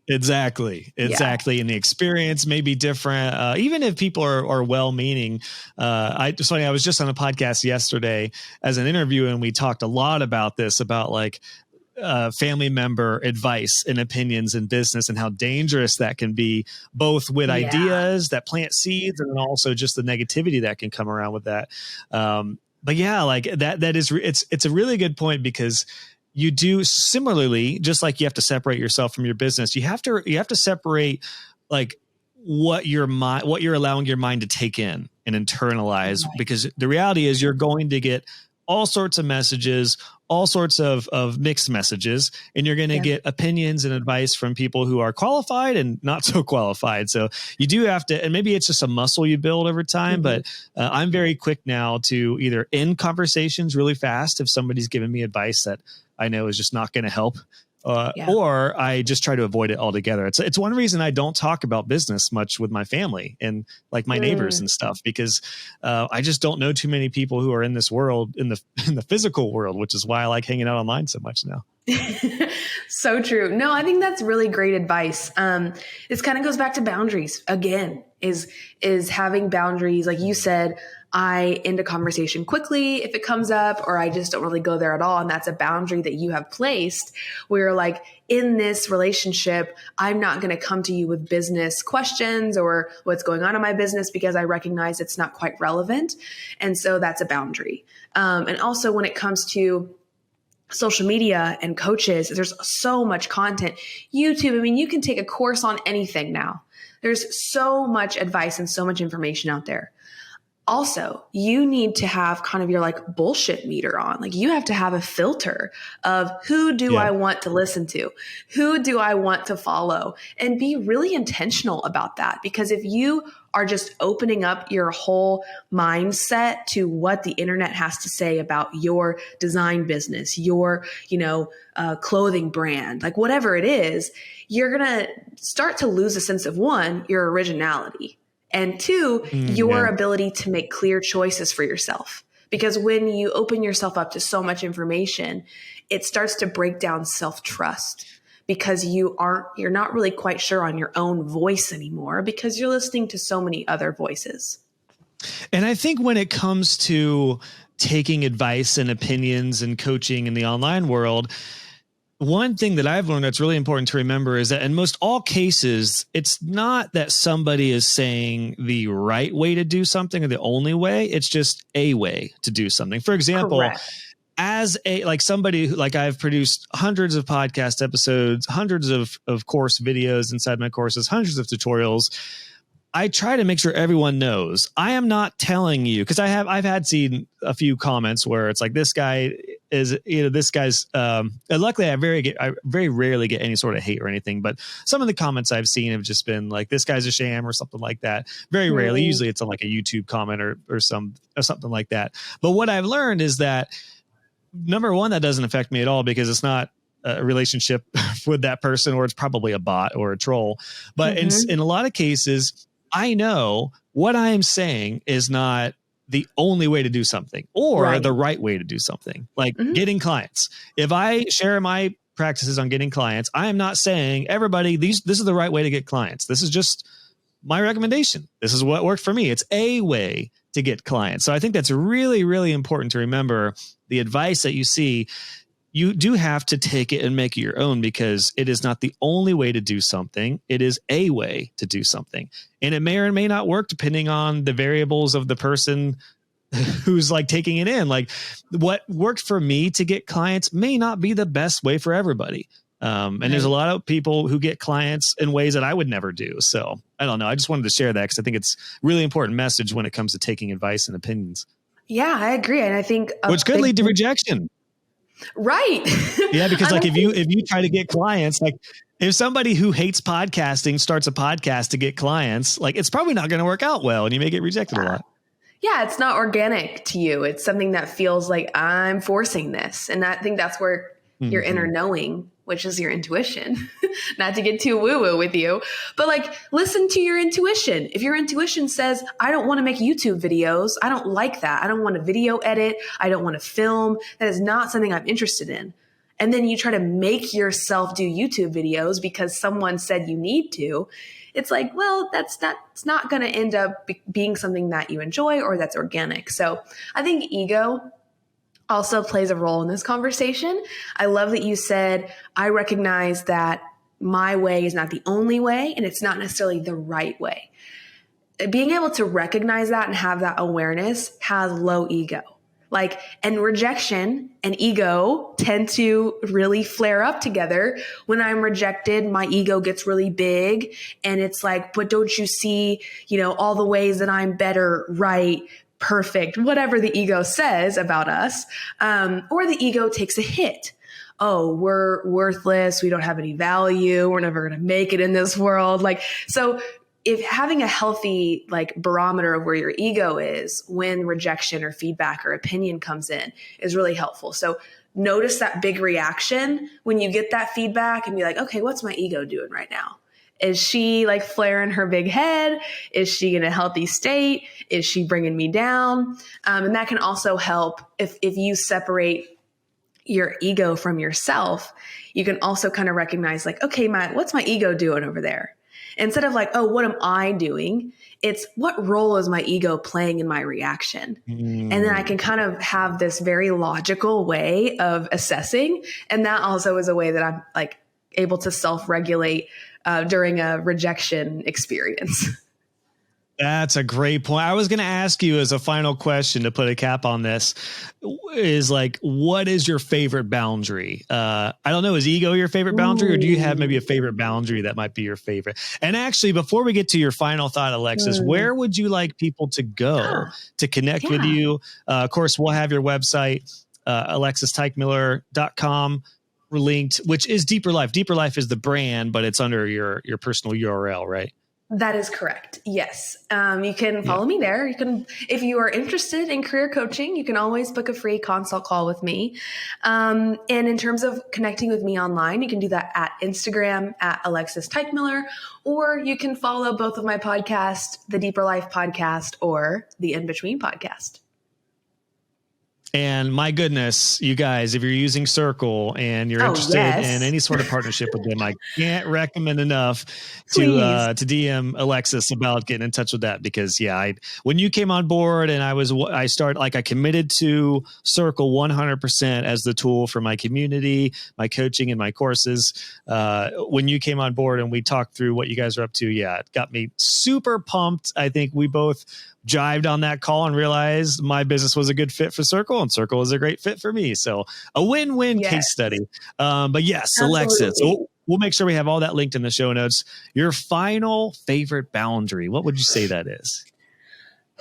Speaker 3: Exactly. And the experience may be different. Even if people are well-meaning. I was just on a podcast yesterday as an interview, and we talked a lot about this, about like, family member advice and opinions in business and how dangerous that can be, both with ideas that plant seeds and then also just the negativity that can come around with that. But yeah, like that is, it's a really good point, because you do similarly, just like you have to separate yourself from your business, you have to separate like what you're allowing your mind to take in and internalize, because the reality is you're going to get all sorts of messages, all sorts of mixed messages, and you're going to get opinions and advice from people who are qualified and not so qualified. So you do have to, and maybe it's just a muscle you build over time, but I'm very quick now to either end conversations really fast if somebody's giving me advice that I know is just not going to help or I just try to avoid it altogether. It's one reason I don't talk about business much with my family and like my neighbors and stuff, because I just don't know too many people who are in this world, in the physical world, which is why I like hanging out online so much now.
Speaker 1: So true. No, I think that's really great advice. This kind of goes back to boundaries again, is having boundaries. Like you said, I end a conversation quickly if it comes up, or I just don't really go there at all. And that's a boundary that you have placed where, like, in this relationship, I'm not going to come to you with business questions or what's going on in my business, because I recognize it's not quite relevant. And so that's a boundary. And also when it comes to social media and coaches, there's so much content. YouTube, I mean, you can take a course on anything now. There's so much advice and so much information out there. Also, you need to have kind of your like bullshit meter on. Like, you have to have a filter of who do I want to listen to? Who do I want to follow? And be really intentional about that. Because if you are just opening up your whole mindset to what the internet has to say about your design business, your, clothing brand, like whatever it is, you're going to start to lose a sense of, one, your originality, and two, your ability to make clear choices for yourself. Because when you open yourself up to so much information, it starts to break down self-trust, because you're not really quite sure on your own voice anymore, because you're listening to so many other voices.
Speaker 3: And I think when it comes to taking advice and opinions and coaching in the online world, one thing that I've learned that's really important to remember is that in most all cases, it's not that somebody is saying the right way to do something or the only way. It's just a way to do something. For example, as somebody who, like, I've produced hundreds of podcast episodes, hundreds of course videos inside my courses, hundreds of tutorials. I try to make sure everyone knows I am not telling you, because I've seen a few comments where it's like, this guy is, this guy's, and luckily I very rarely get any sort of hate or anything, but some of the comments I've seen have just been like, this guy's a sham or something like that. Very rarely. Usually it's on like a YouTube comment or something like that. But what I've learned is that, number one, that doesn't affect me at all, because it's not a relationship with that person, or it's probably a bot or a troll. But in a lot of cases, I know what I am saying is not the only way to do something, or the right way to do something, like getting clients. If I share my practices on getting clients, I am not saying, everybody, this is the right way to get clients. This is just my recommendation. This is what worked for me. It's a way to get clients. So I think that's really, really important to remember. The advice that you see, you do have to take it and make it your own, because it is not the only way to do something. It is a way to do something. And it may or may not work depending on the variables of the person who's like taking it in. Like, what worked for me to get clients may not be the best way for everybody. And there's a lot of people who get clients in ways that I would never do. So I don't know. I just wanted to share that, because I think it's really important message when it comes to taking advice and opinions.
Speaker 1: Yeah, I agree. And I think
Speaker 3: which could lead to rejection.
Speaker 1: Right.
Speaker 3: Yeah, because like if you try to get clients, like if somebody who hates podcasting starts a podcast to get clients, like it's probably not going to work out well, and you may get rejected a lot.
Speaker 1: Yeah, it's not organic to you. It's something that feels like, I'm forcing this. And I think that's where your inner knowing, which is your intuition, not to get too woo-woo with you, but like, listen to your intuition. If your intuition says, I don't want to make YouTube videos, I don't like that, I don't want to video edit, I don't want to film, that is not something I'm interested in. And then you try to make yourself do YouTube videos because someone said you need to. It's like, well, it's not going to end up being something that you enjoy or that's organic. So I think ego also plays a role in this conversation. I love that you said, I recognize that my way is not the only way, and it's not necessarily the right way. Being able to recognize that and have that awareness has low ego. And rejection and ego tend to really flare up together. When I'm rejected, my ego gets really big, and it's like, but don't you see, all the ways that I'm better, right, perfect, whatever the ego says about us, or the ego takes a hit. Oh, we're worthless. We don't have any value. We're never going to make it in this world. So if having a healthy barometer of where your ego is when rejection or feedback or opinion comes in is really helpful. So notice that big reaction when you get that feedback and be like, okay, what's my ego doing right now? Is she like flaring her big head? Is she in a healthy state? Is she bringing me down? And that can also help if you separate your ego from yourself. You can also kind of recognize like, okay, what's my ego doing over there? Instead of like, oh, what am I doing? It's what role is my ego playing in my reaction? And then I can kind of have this very logical way of assessing. And that also is a way that I'm like able to self-regulate during a rejection experience.
Speaker 3: That's a great point. I was going to ask you as a final question to put a cap on this is like, what is your favorite boundary? I don't know. Is ego your favorite boundary, or do you have maybe a favorite boundary that might be your favorite? And actually, before we get to your final thought, Alexis, where would you like people to go to connect with you? Of course, we'll have your website, alexisteichmiller.com. linked, which is Deeper Life. Deeper Life is the brand, but it's under your personal URL, right?
Speaker 1: That is correct. Yes. You can follow me there. You can, if you are interested in career coaching, you can always book a free consult call with me. And in terms of connecting with me online, you can do that at Instagram at Alexis Teichmiller, or you can follow both of my podcasts, the Deeper Life podcast or the In Between podcast.
Speaker 3: And my goodness, you guys, if you're using Circle and you're interested in any sort of partnership with them, I can't recommend enough to DM Alexis about getting in touch with that, because when you came on board and I committed to Circle 100% as the tool for my community, my coaching and my courses. When you came on board and we talked through what you guys are up to, it got me super pumped. I think we both jived on that call and realized my business was a good fit for Circle, and Circle is a great fit for me. So a win-win case study. But yes, Alexis, we'll make sure we have all that linked in the show notes. Your final favorite boundary, what would you say that is?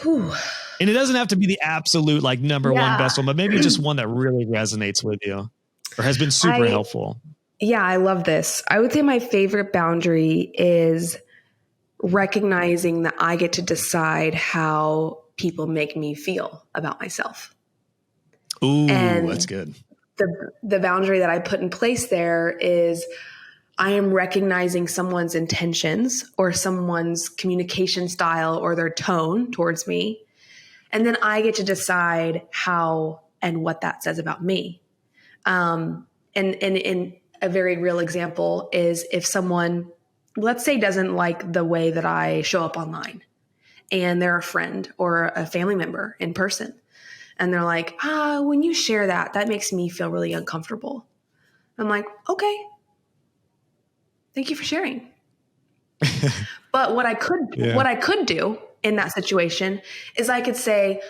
Speaker 3: And it doesn't have to be the absolute like number one best one, but maybe just one that really resonates with you or has been super helpful.
Speaker 1: Yeah, I love this. I would say my favorite boundary is recognizing that I get to decide how people make me feel about myself.
Speaker 3: Ooh,
Speaker 1: and
Speaker 3: that's good.
Speaker 1: The boundary that I put in place there is I am recognizing someone's intentions or someone's communication style or their tone towards me. And then I get to decide how and what that says about me. And in a very real example is if someone, let's say, doesn't like the way that I show up online and they're a friend or a family member in person. And they're like, when you share that makes me feel really uncomfortable. I'm like, okay, thank you for sharing. But what I could do in that situation is I could say,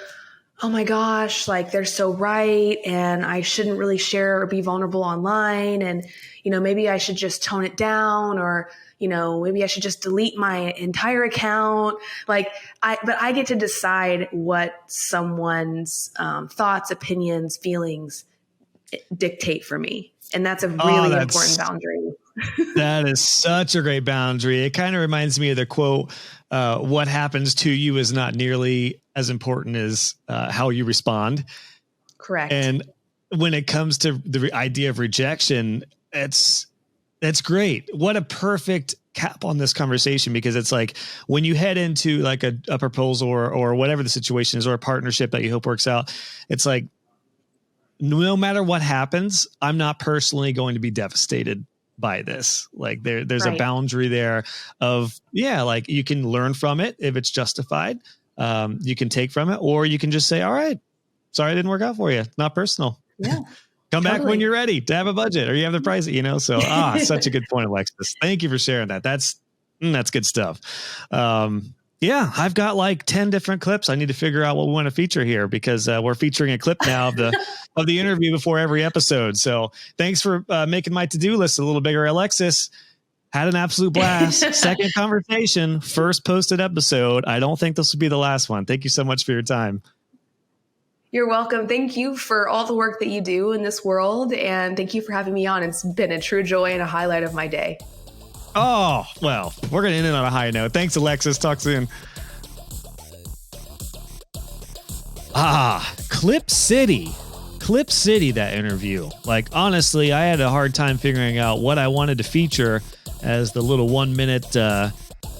Speaker 1: oh my gosh, like they're so right. And I shouldn't really share or be vulnerable online. And, maybe I should just tone it down, or, maybe I should just delete my entire account. But I get to decide what someone's thoughts, opinions, feelings dictate for me. And that's a really important boundary.
Speaker 3: That is such a great boundary. It kind of reminds me of the quote, what happens to you is not nearly as important as how you respond.
Speaker 1: Correct.
Speaker 3: And when it comes to the idea of rejection, that's great. What a perfect cap on this conversation, because it's like when you head into like a proposal or whatever the situation is, or a partnership that you hope works out, it's like, no matter what happens, I'm not personally going to be devastated by this. Like there's a boundary there of, like you can learn from it if it's justified. You can take from it, or you can just say, all right, sorry, it didn't work out for you. Not personal.
Speaker 1: Yeah.
Speaker 3: Come back when you're ready to have a budget, or you have the price, so, such a good point, Alexis. Thank you for sharing that. That's good stuff. I've got like 10 different clips. I need to figure out what we want to feature here, because we're featuring a clip now of the interview before every episode. So thanks for making my to-do list a little bigger, Alexis. Had an absolute blast. Second conversation, first posted episode. I don't think this will be the last one. Thank you so much for your time.
Speaker 1: You're welcome. Thank you for all the work that you do in this world. And thank you for having me on. It's been a true joy and a highlight of my day.
Speaker 3: Oh, well, we're going to end it on a high note. Thanks, Alexis. Talk soon. Clip City. Clip City, that interview. Like, honestly, I had a hard time figuring out what I wanted to feature as the little 1 minute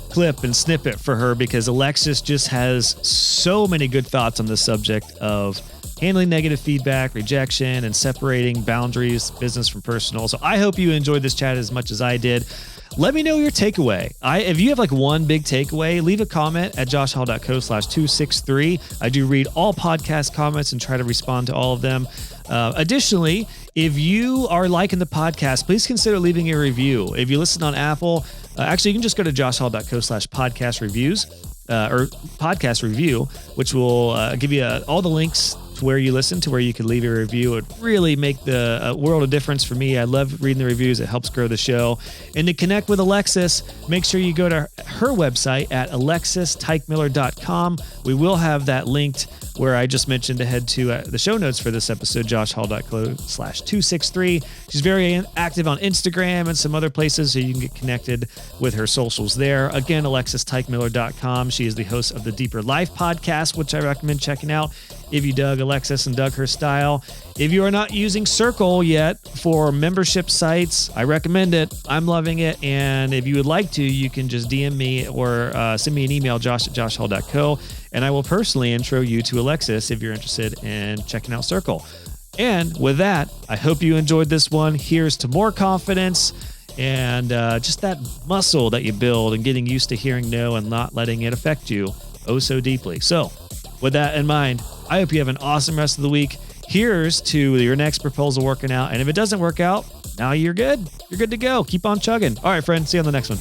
Speaker 3: clip and snippet for her, because Alexis just has so many good thoughts on the subject of handling negative feedback, rejection, and separating boundaries, business from personal. So I hope you enjoyed this chat as much as I did. Let me know your takeaway. If you have like one big takeaway, leave a comment at joshhall.co/263. I do read all podcast comments and try to respond to all of them. Additionally, if you are liking the podcast, please consider leaving a review. If you listen on Apple, actually, you can just go to joshhall.co/podcast reviews or podcast review, which will give you all the links to where you listen, to where you can leave a review. It would really make the world of difference for me. I love reading the reviews. It helps grow the show. And to connect with Alexis, make sure you go to her website at alexisteichmiller.com. We will have that linked where I just mentioned to head to the show notes for this episode, joshhall.co/263. She's very active on Instagram and some other places, so you can get connected with her socials there. Again, alexisteichmiller.com. She is the host of the Deeper Life podcast, which I recommend checking out if you dug Alexis and dug her style. If you are not using Circle yet for membership sites, I recommend it. I'm loving it. And if you would like to, you can just DM me or send me an email, josh@joshhall.co, and I will personally intro you to Alexis if you're interested in checking out Circle. And with that, I hope you enjoyed this one. Here's to more confidence and just that muscle that you build and getting used to hearing no and not letting it affect you oh so deeply. So with that in mind, I hope you have an awesome rest of the week. Here's to your next proposal working out. And if it doesn't work out, now you're good. You're good to go. Keep on chugging. All right, friends. See you on the next one.